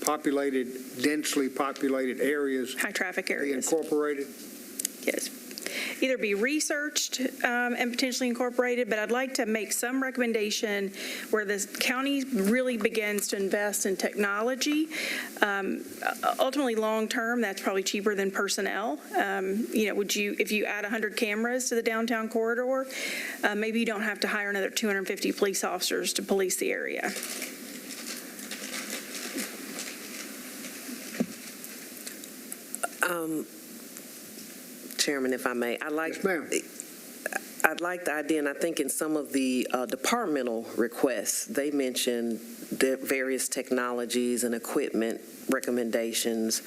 [SPEAKER 1] populated, densely populated areas,
[SPEAKER 5] High-traffic
[SPEAKER 1] be
[SPEAKER 5] areas.
[SPEAKER 1] incorporated?
[SPEAKER 5] Yes. Either be researched and potentially incorporated, but I'd like to make some recommendation where the county really begins to invest in technology. Ultimately, long-term, that's probably cheaper than personnel. If you add 100 cameras to the downtown corridor, maybe you don't have to hire another 250 police officers to police the area.
[SPEAKER 4] Chairman, if I may,
[SPEAKER 1] Yes, ma'am.
[SPEAKER 4] I'd like the idea, and I think in some of the departmental requests, they mentioned the various technologies and equipment recommendations,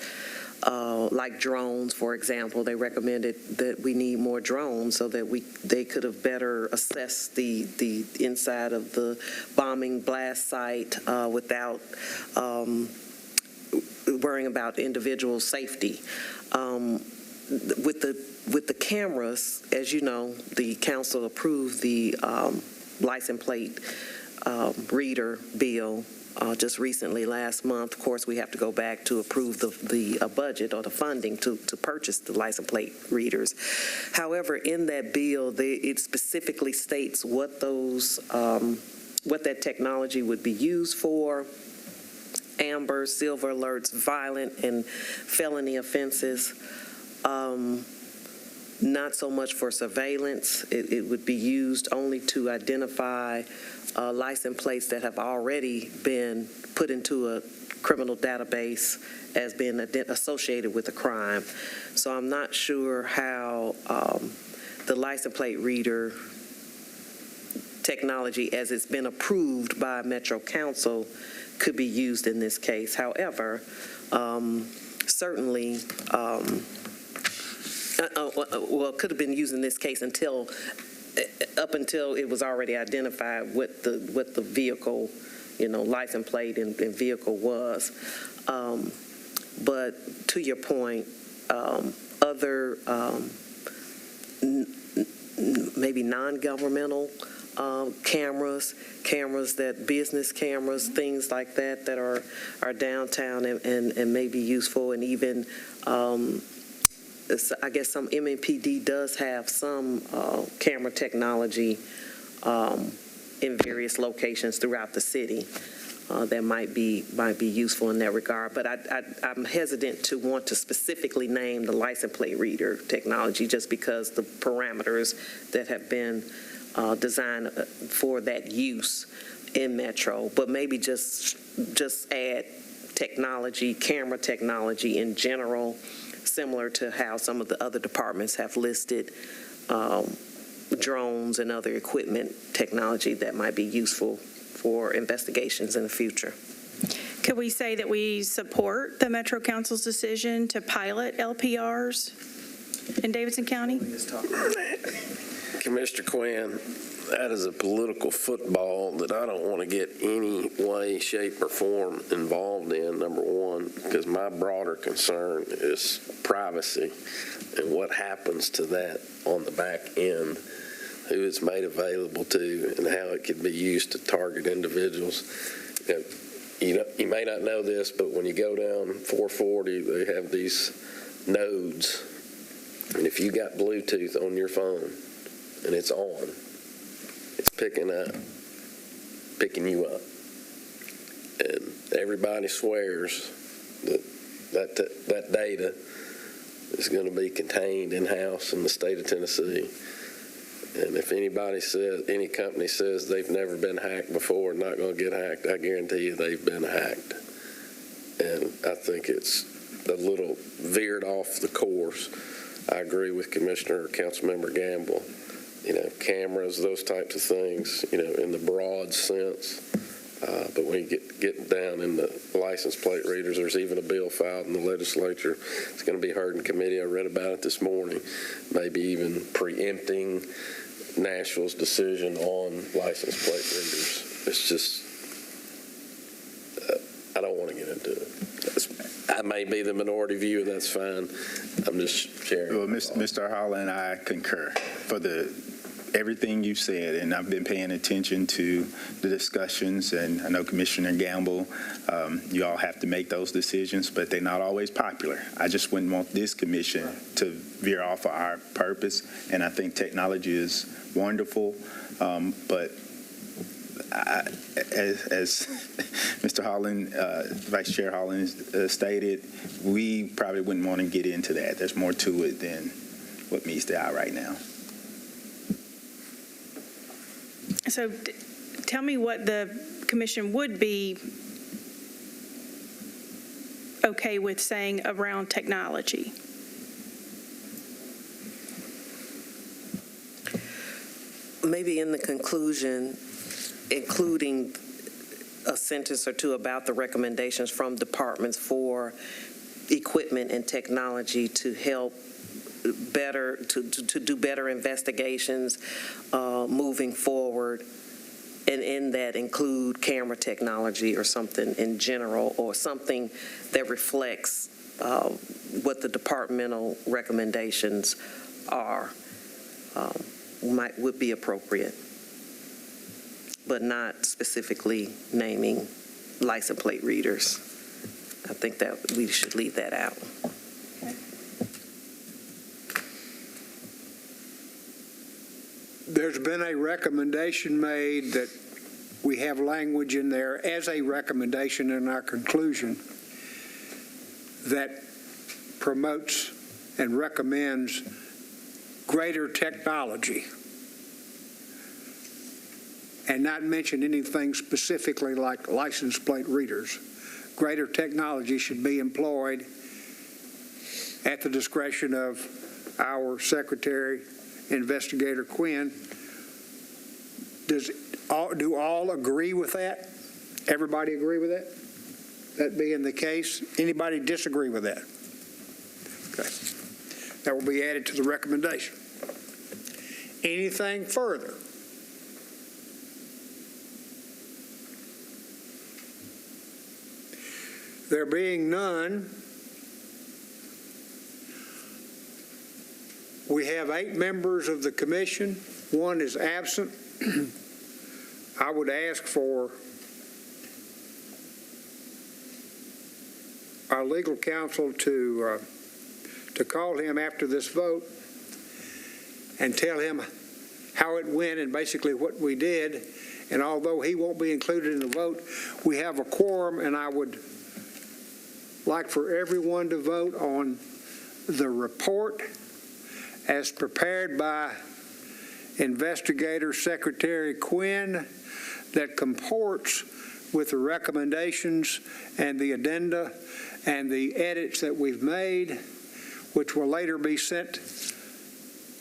[SPEAKER 4] like drones, for example. They recommended that we need more drones so that they could have better assessed the inside of the bombing blast site without worrying about individual safety. With the cameras, as you know, the council approved the license plate reader bill just recently last month. Of course, we have to go back to approve the budget or the funding to purchase the license plate readers. However, in that bill, it specifically states what that technology would be used for: amber, silver alerts, violent and felony offenses. Not so much for surveillance. It would be used only to identify license plates that have already been put into a criminal database as being associated with a crime. So I'm not sure how the license plate reader technology, as it's been approved by Metro Council, could be used in this case. However, certainly, it could have been used in this case up until it was already identified what the vehicle, license plate and vehicle was. But to your point, other maybe non-governmental cameras that business cameras, things like that are downtown and may be useful, and even I guess some MMPD does have some camera technology in various locations throughout the city that might be useful in that regard. But I'm hesitant to want to specifically name the license plate reader technology just because the parameters that have been designed for that use in Metro. But maybe just add technology, camera technology in general, similar to how some of the other departments have listed drones and other equipment technology that might be useful for investigations in the future.
[SPEAKER 5] Could we say that we support the Metro Council's decision to pilot LPRs in Davidson County?
[SPEAKER 3] Commissioner Quinn, that is a political football that I don't want to get any way, shape, or form involved in, number one, because my broader concern is privacy and what happens to that on the back end, who it's made available to, and how it can be used to target individuals. You may not know this, but when you go down 440, they have these nodes, and if you got Bluetooth on your phone and it's on, it's picking you up. And everybody swears that data is going to be contained in-house in the state of Tennessee. And if any company says they've never been hacked before and not going to get hacked, I guarantee you they've been hacked. And I think it's a little veered off the course. I agree with Commissioner or Councilmember Gamble. Cameras, those types of things, in the broad sense, But when you get down in the license plate readers, there's even a bill filed in the legislature. It's going to be heard in committee. I read about it this morning, maybe even preempting Nashville's decision on license plate readers. It's just, I don't want to get into it. I may be the minority view, and that's fine. I'm just sharing.
[SPEAKER 7] Well, Mr. Holland, I concur for everything you said, and I've been paying attention to the discussions, and I know Commissioner Gamble, you all have to make those decisions, but they're not always popular. I just wouldn't want this commission to veer off of our purpose, and I think technology is wonderful, but as Mr. Holland, Vice Chair Holland stated, we probably wouldn't want to get into that. There's more to it than what meets the eye right now.
[SPEAKER 5] So tell me what the commission would be okay with saying around technology.
[SPEAKER 4] Maybe in the conclusion, including a sentence or two about the recommendations from departments for equipment and technology to help better, to do better investigations moving forward, and in that include camera technology or something in general, or something that reflects what the departmental recommendations are, would be appropriate, but not specifically naming license plate readers. I think that we should leave that out.
[SPEAKER 1] There's been a recommendation made that we have language in there as a recommendation in our conclusion that promotes and recommends greater technology, and not mention anything specifically like license plate readers. Greater technology should be employed at the discretion of our Secretary, Investigator Quinn. Do all agree with that? Everybody agree with that? That being the case, anybody disagree with that? Okay. That will be added to the recommendation. Anything further? There being none, we have 8 members of the commission. 1 is absent. I would ask for our legal counsel to call him after this vote and tell him how it went and basically what we did. And although he won't be included in the vote, we have a quorum, and I would like for everyone to vote on the report as prepared by Investigator Secretary Quinn that comports with the recommendations and the addenda and the edits that we've made, which will later be sent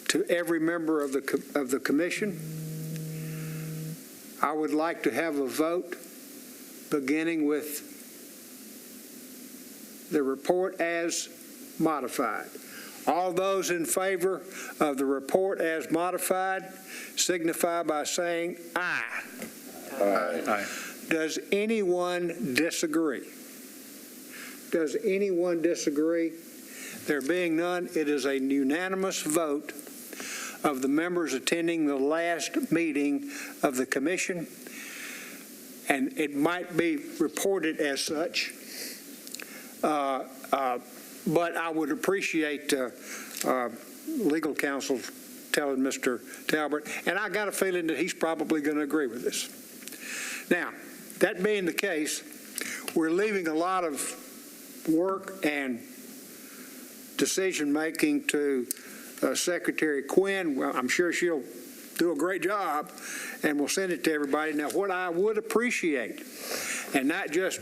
[SPEAKER 1] to every member of the commission. I would like to have a vote beginning with the report as modified. All those in favor of the report as modified signify by saying aye.
[SPEAKER 3] Aye.
[SPEAKER 7] Aye.
[SPEAKER 1] Does anyone disagree? Does anyone disagree? There being none, it is a unanimous vote of the members attending the last meeting of the commission, and it might be reported as such. But I would appreciate legal counsel telling Mr. Talbert, and I got a feeling that he's probably going to agree with this. Now, that being the case, we're leaving a lot of work and decision-making to Secretary Quinn. Well, I'm sure she'll do a great job, and we'll send it to everybody. Now, what I would appreciate, and not just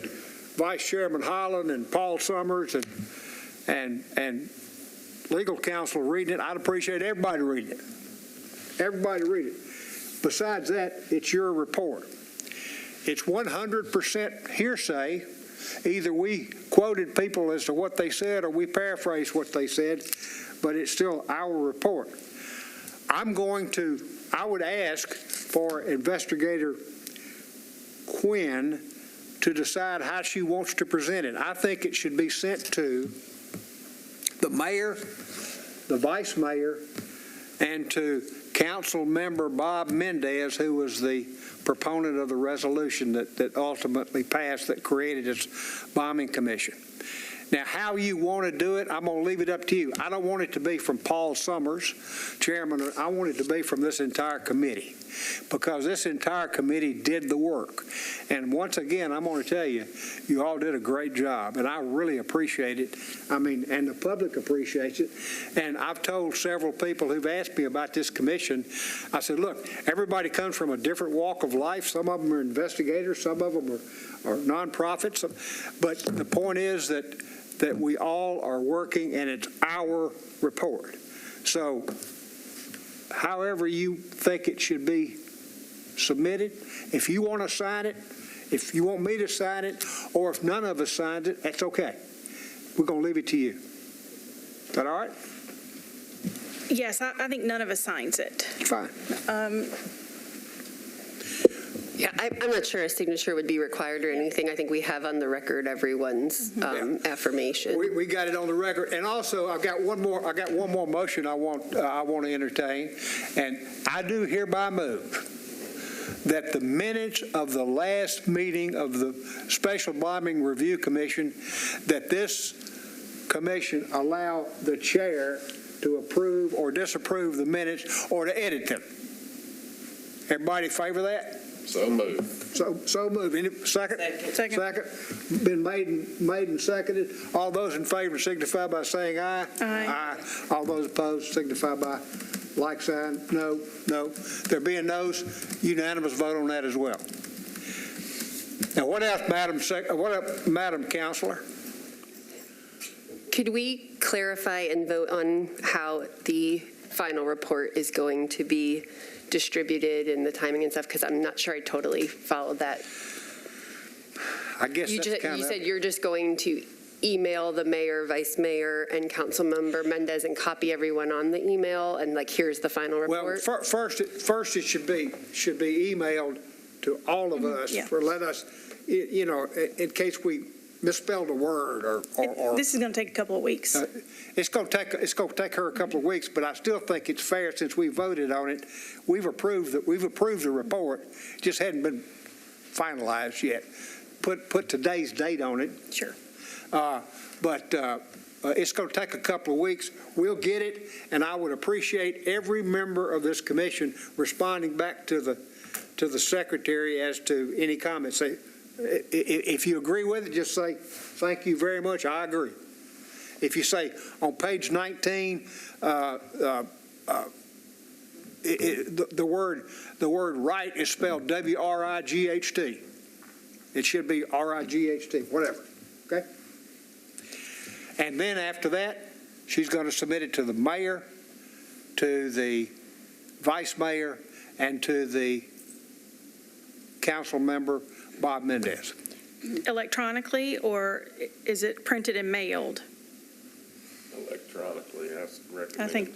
[SPEAKER 1] Vice Chairman Holland and Paul Summers and legal counsel reading it, I'd appreciate everybody reading it. Everybody read it. Besides that, it's your report. it's 100% hearsay. Either we quoted people as to what they said or we paraphrased what they said, but it's still our report. I would ask for Investigator Quinn to decide how she wants to present it. I think it should be sent to the mayor, the vice mayor, and to Council Member Bob Mendez, who was the proponent of the resolution that ultimately passed that created this bombing commission. Now, how you want to do it, I'm going to leave it up to you. I don't want it to be from Paul Summers, chairman. I want it to be from this entire committee, because this entire committee did the work. And once again, I'm going to tell you, you all did a great job, and I really appreciate it. I mean, and the public appreciates it. And I've told several people who've asked me about this commission, I said, look, everybody comes from a different walk of life. Some of them are investigators, some of them are nonprofits. But the point is that we all are working, and it's our report. So however you think it should be submitted, if you want to sign it, if you want me to sign it, or if none of us signs it, that's okay. We're going to leave it to you. Is that all right?
[SPEAKER 5] Yes, I think none of us signs it.
[SPEAKER 1] Fine.
[SPEAKER 6] Yeah, I'm not sure a signature would be required or anything. I think we have on the record everyone's affirmation.
[SPEAKER 1] We got it on the record, and also I got one more motion I want to entertain, and I do hereby move that the minutes of the last meeting of the Special Bombing Review Commission, that this commission allow the chair to approve or disapprove the minutes or to edit them. Everybody favor that?
[SPEAKER 3] So moved.
[SPEAKER 1] So moved. Any second? Second. Been made and seconded. All those in favor signify by saying aye.
[SPEAKER 5] Aye.
[SPEAKER 1] All those opposed signify by like sign. No. There being no's, unanimous vote on that as well. Now, what else, Madam Counselor?
[SPEAKER 6] Could we clarify and vote on how the final report is going to be distributed and the timing and stuff? Because I'm not sure I totally followed that.
[SPEAKER 1] I guess
[SPEAKER 6] You said you're just going to email the mayor, vice mayor, and council member Mendez and copy everyone on the email, and here's the final report?
[SPEAKER 1] Well, first it should be emailed to all of us for let us, in case we misspelled a word or
[SPEAKER 5] This is going to take a couple of weeks.
[SPEAKER 1] It's going to take her a couple of weeks, but I still think it's fair, since we voted on it. We've approved the report, just hadn't been finalized yet. Put today's date on it.
[SPEAKER 5] Sure.
[SPEAKER 1] But it's going to take a couple of weeks. We'll get it, and I would appreciate every member of this commission responding back to the secretary as to any comments. Say, if you agree with it, just say, thank you very much, I agree. If you say on page 19, the word right is spelled W-R-I-G-H-T. It should be R-I-G-H-T, whatever, okay? And then after that, she's going to submit it to the mayor, to the vice mayor, and to the council member, Bob Mendez.
[SPEAKER 5] Electronically, or is it printed and mailed?
[SPEAKER 3] Electronically, I recommend.
[SPEAKER 5] I think.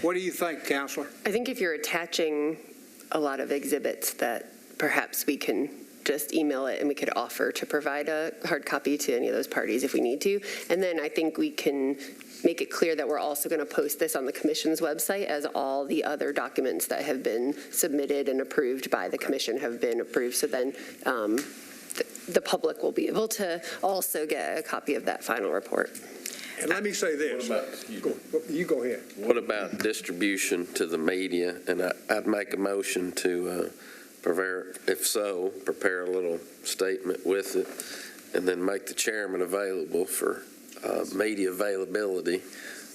[SPEAKER 1] What do you think, Counselor?
[SPEAKER 6] I think if you're attaching a lot of exhibits, that perhaps we can just email it and we could offer to provide a hard copy to any of those parties if we need to. And then I think we can make it clear that we're also going to post this on the commission's website, as all the other documents that have been submitted and approved by the commission have been approved. So then the public will be able to also get a copy of that final report.
[SPEAKER 1] And let me say this. You go ahead.
[SPEAKER 3] What about distribution to the media? And I'd make a motion to prepare a little statement with it, and then make the chairman available for media availability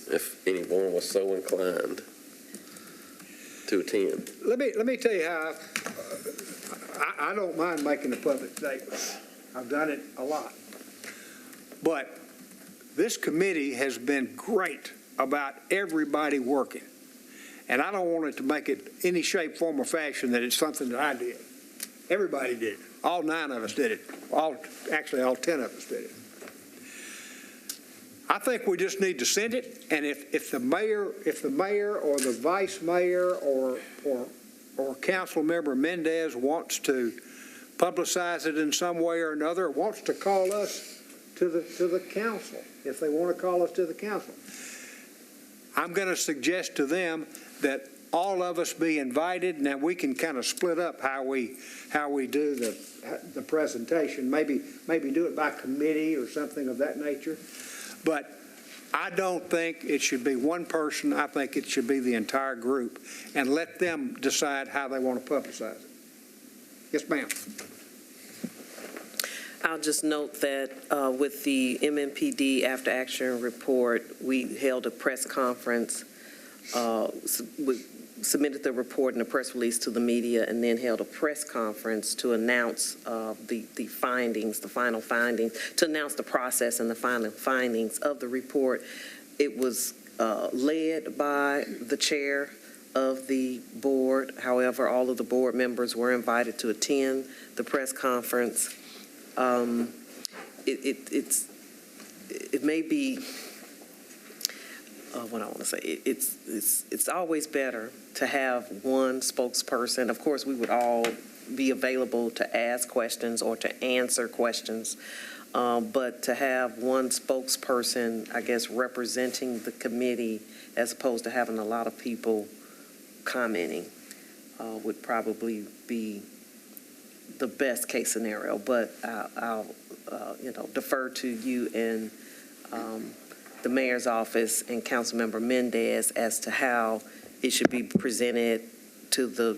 [SPEAKER 3] if anyone was so inclined to attend.
[SPEAKER 1] Let me tell you how I don't mind making a public statement. I've done it a lot. But this committee has been great about everybody working. And I don't want it to make it any shape, form, or fashion that it's something that I did. Everybody did it. All 9 of us did it. Actually, all 10 of us did it. I think we just need to send it, and if the mayor or the vice mayor or council member Mendez wants to publicize it in some way or another, wants to call us to the council, if they want to call us to the council, I'm going to suggest to them that all of us be invited. Now we can kind of split up how we do the presentation. Maybe do it by committee or something of that nature. But I don't think it should be one person. I think it should be the entire group, and let them decide how they want to publicize it. Yes, ma'am.
[SPEAKER 4] I'll just note that with the MMPD after action report, we held a press conference, we submitted the report and a press release to the media, and then held a press conference to announce the findings, the final findings, to announce the process and the final findings of the report. It was led by the chair of the board. However, all of the board members were invited to attend the press conference. It may be what I want to say. It's always better to have one spokesperson. Of course, we would all be available to ask questions or to answer questions, but to have one spokesperson, I guess, representing the committee as opposed to having a lot of people commenting would probably be the best case scenario. But I'll defer to you and the mayor's office and Councilmember Mendez as to how it should be presented to the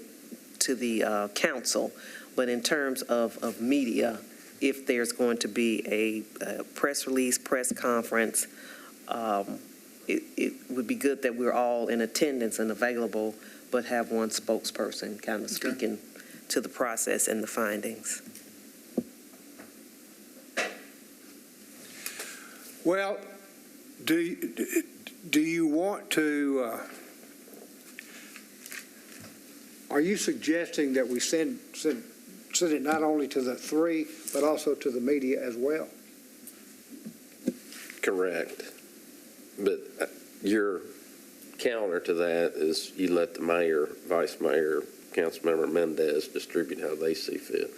[SPEAKER 4] council. But in terms of media, if there's going to be a press release, press conference, it would be good that we're all in attendance and available, but have one spokesperson kind of speaking to the process and the findings.
[SPEAKER 1] Well, do you want to, are you suggesting that we send it not only to the 3, but also to the media as well?
[SPEAKER 3] Correct. But your counter to that is you let the mayor, vice mayor, Councilmember Mendez distribute how they see fit.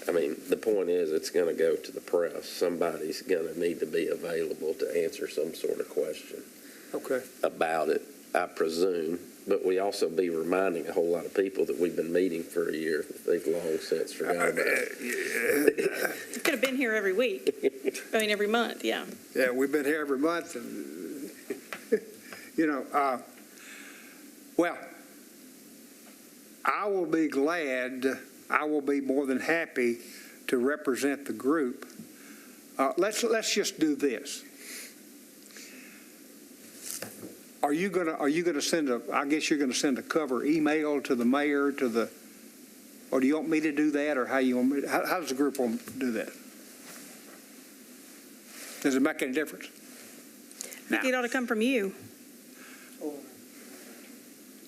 [SPEAKER 3] I mean, the point is it's going to go to the press. Somebody's going to need to be available to answer some sort of question about it, I presume. But we also be reminding a whole lot of people that we've been meeting for a year that they've long since forgotten about it.
[SPEAKER 5] You could have been here every week. I mean, every month, yeah.
[SPEAKER 1] Yeah, we've been here every month. And, well, I will be glad, I will be more than happy to represent the group. Let's just do this. Are you gonna send I guess you're gonna send a cover email to the mayor, or do you want me to do that, or how does the group want to do that? Does it make any difference?
[SPEAKER 5] I think it ought to come from you.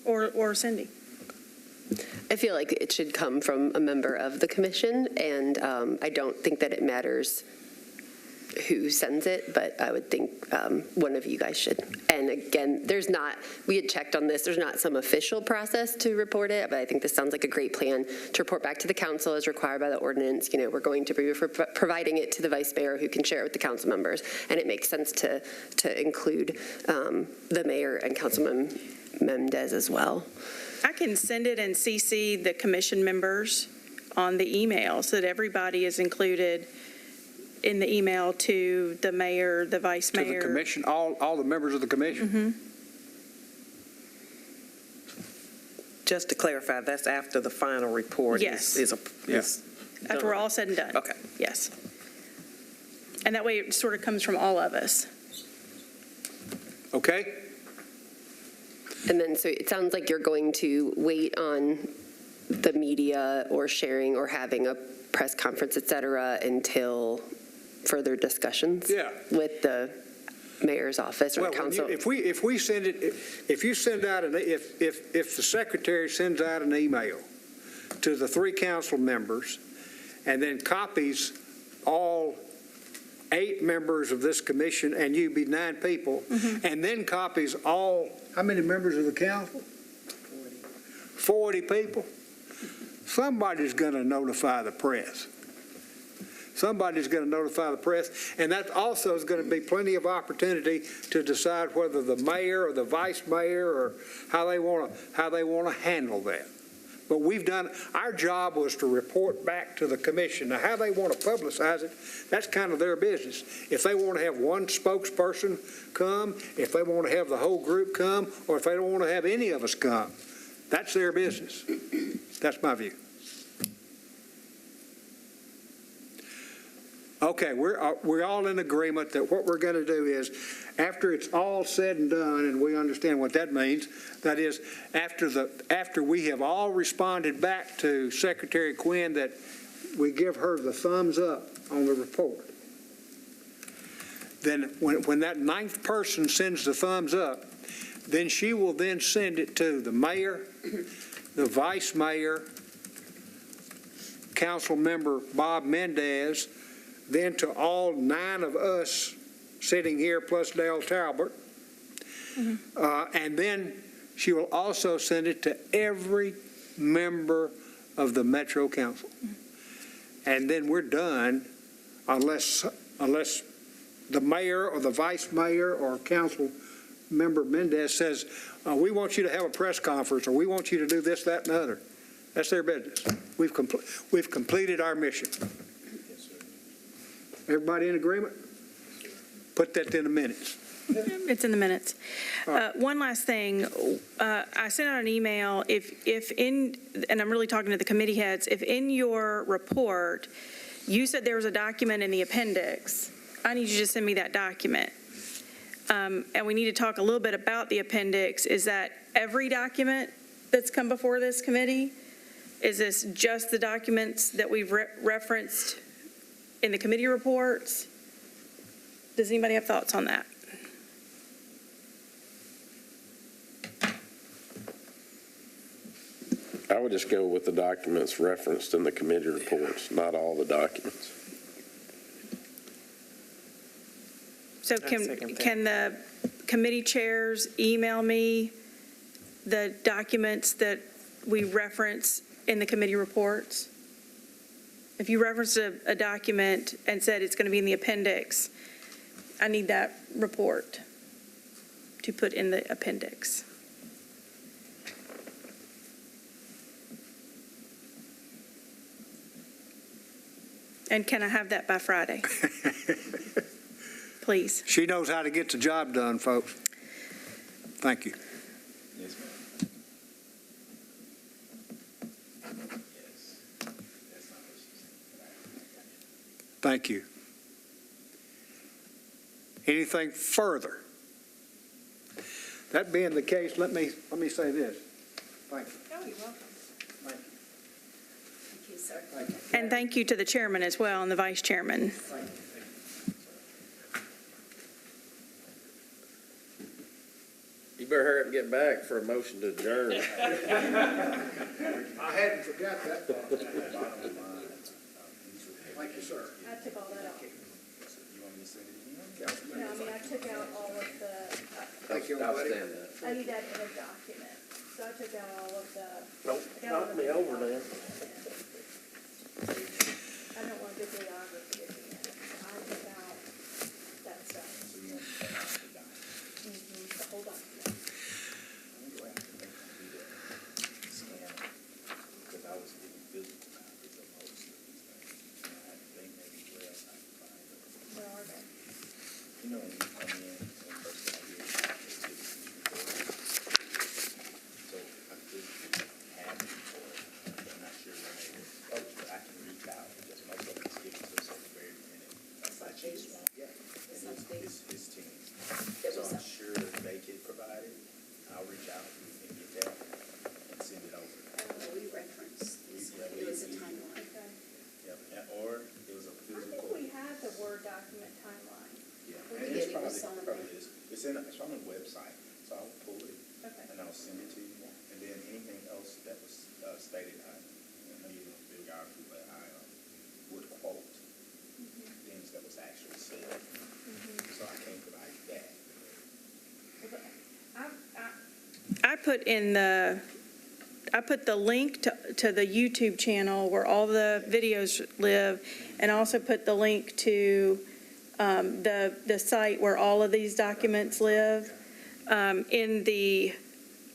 [SPEAKER 5] Or Cindy.
[SPEAKER 6] I feel like it should come from a member of the commission, and I don't think that it matters who sends it, but I would think one of you guys should. And again, we had checked on this, there's not some official process to report it, but I think this sounds like a great plan to report back to the council as required by the ordinance. We're going to be providing it to the vice mayor who can share it with the council members, and it makes sense to include the mayor and Councilman Mendez as well.
[SPEAKER 5] I can send it and CC the commission members on the email so that everybody is included in the email to the mayor, the vice mayor.
[SPEAKER 1] To the commission, all the members of the commission?
[SPEAKER 5] Mm-hmm.
[SPEAKER 4] Just to clarify, that's after the final report
[SPEAKER 5] Yes.
[SPEAKER 4] is
[SPEAKER 5] After we're all said and done.
[SPEAKER 4] Okay.
[SPEAKER 5] Yes. And that way it sort of comes from all of us.
[SPEAKER 1] Okay.
[SPEAKER 6] And then, so it sounds like you're going to wait on the media or sharing or having a press conference, et cetera, until further discussions with the mayor's office or council.
[SPEAKER 1] If we send it, if the secretary sends out an email to the 3 council members, and then copies all 8 members of this commission, and you be 9 people, and then copies all, how many members of the council? 40 people. Somebody's going to notify the press. Somebody's going to notify the press, and that also is going to be plenty of opportunity to decide whether the mayor or the vice mayor or how they want to handle that. But we've done, our job was to report back to the commission. Now, how they want to publicize it, that's kind of their business. If they want to have one spokesperson come, if they want to have the whole group come, or if they don't want to have any of us come, that's their business. That's my view. Okay, we're all in agreement that what we're going to do is, after it's all said and done, and we understand what that means, that is, after we have all responded back to Secretary Quinn, that we give her the thumbs up on the report. Then when that 9th person sends the thumbs up, then she will then send it to the mayor, the vice mayor, council member Bob Mendez, then to all 9 of us sitting here plus Dale Talbot. And then she will also send it to every member of the Metro Council. And then we're done unless the mayor or the vice mayor or council member Mendez says, we want you to have a press conference, or we want you to do this, that, and the other. That's their business. We've completed our mission. Everybody in agreement? Put that in the minutes.
[SPEAKER 5] It's in the minutes. One last thing. I sent out an email, and I'm really talking to the committee heads, if in your report you said there was a document in the appendix, I need you to send me that document. And we need to talk a little bit about the appendix. Is that every document that's come before this committee? Is this just the documents that we've referenced in the committee reports? Does anybody have thoughts on that?
[SPEAKER 3] I would just go with the documents referenced in the committee reports, not all the documents.
[SPEAKER 5] So can the committee chairs email me the documents that we reference in the committee reports? If you referenced a document and said it's going to be in the appendix, I need that report to put in the appendix. And can I have that by Friday? Please.
[SPEAKER 1] She knows how to get the job done, folks. Thank you.
[SPEAKER 7] Yes, ma'am.
[SPEAKER 1] Thank you. Anything further? That being the case, let me say this. Thank you.
[SPEAKER 2] Oh, you're welcome.
[SPEAKER 1] Thank you.
[SPEAKER 2] Thank you, sir.
[SPEAKER 1] Thank you.
[SPEAKER 5] And thank you to the chairman as well and the vice chairman.
[SPEAKER 1] Thank you.
[SPEAKER 3] You better hurry up and get back for a motion to adjourn.
[SPEAKER 1] I hadn't forgot that thought. Thank you, sir.
[SPEAKER 2] I took all that out.
[SPEAKER 7] You want me to send it again?
[SPEAKER 2] No, I mean, I took out all of the,
[SPEAKER 1] Thank you,
[SPEAKER 3] I'll
[SPEAKER 1] everybody.
[SPEAKER 3] stand that.
[SPEAKER 2] I need that in a document. So I took out all of the.
[SPEAKER 3] Don't knock me over, man.
[SPEAKER 2] I don't want bibliography at the end. So I took out that stuff.
[SPEAKER 7] So you want me to send it down?
[SPEAKER 2] The whole document.
[SPEAKER 7] I'm going to have to make you do that. Scan it. Because I was getting physical copies of most of these things. And I think maybe where else I can find them.
[SPEAKER 2] Where are they?
[SPEAKER 7] You know, when you come in and first I hear it's citizens report. So I physically have it for it. I'm not sure when they were published, but I can reach out. Just most of it's given to us at the very beginning.
[SPEAKER 2] It's like
[SPEAKER 7] Chief
[SPEAKER 2] these.
[SPEAKER 7] Swamp. Yeah.
[SPEAKER 2] It's
[SPEAKER 7] And
[SPEAKER 2] like these.
[SPEAKER 7] his team.
[SPEAKER 2] It
[SPEAKER 7] So
[SPEAKER 2] was
[SPEAKER 7] I'm
[SPEAKER 2] a-
[SPEAKER 7] sure if they could provide it, I'll reach out and get that and send it over.
[SPEAKER 2] We referenced this.
[SPEAKER 7] Yeah,
[SPEAKER 2] It was a
[SPEAKER 7] we-
[SPEAKER 2] timeline.
[SPEAKER 7] Yep. Or it was a
[SPEAKER 5] I
[SPEAKER 7] physical.
[SPEAKER 5] think we had the Word document timeline.
[SPEAKER 7] Yeah,
[SPEAKER 2] We
[SPEAKER 7] and
[SPEAKER 2] did,
[SPEAKER 7] it's
[SPEAKER 2] it was on the-
[SPEAKER 7] probably is. It's on the website, so I'll pull it
[SPEAKER 5] Okay.
[SPEAKER 7] and I'll send it to you. And then anything else that was stated, I
[SPEAKER 5] put the link to the YouTube channel where all the videos live, and also put the link to the site where all of these documents live in the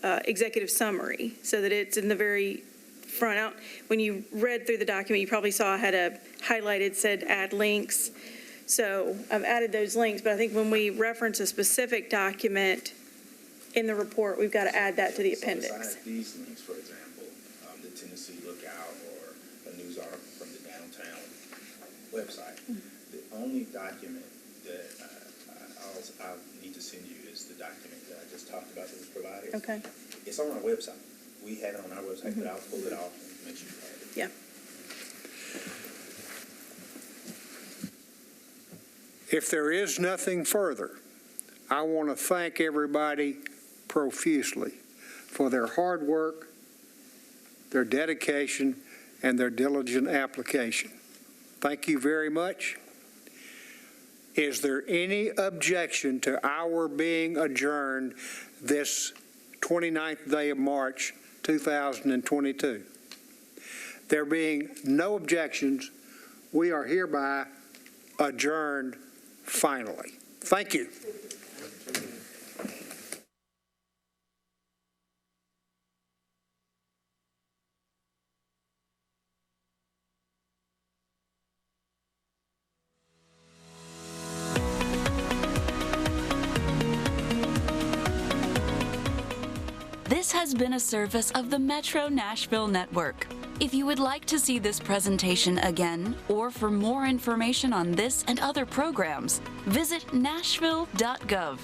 [SPEAKER 5] executive summary, so that it's in the very front. When you read through the document, you probably saw I had a highlighted, said add links. So I've added those links, but I think when we reference a specific document in the report, we've got to add that to the appendix.
[SPEAKER 7] So besides these links, for example, the Tennessee Lookout or a news article from the downtown website, the only document that I'll need to send you is the document that I just talked about that was provided.
[SPEAKER 5] Okay.
[SPEAKER 7] It's on our website. We have it on our website, but I'll pull it off and make sure you have it.
[SPEAKER 5] Yeah.
[SPEAKER 1] If there is nothing further, I want to thank everybody profusely for their hard work, their dedication, and their diligent application. Thank you very much. Is there any objection to our being adjourned this 29th day of March, 2022? There being no objections, we are hereby adjourned finally. Thank you.
[SPEAKER 9] This has been a service of the Metro Nashville Network. If you would like to see this presentation again, or for more information on this and other programs, visit nashville.gov.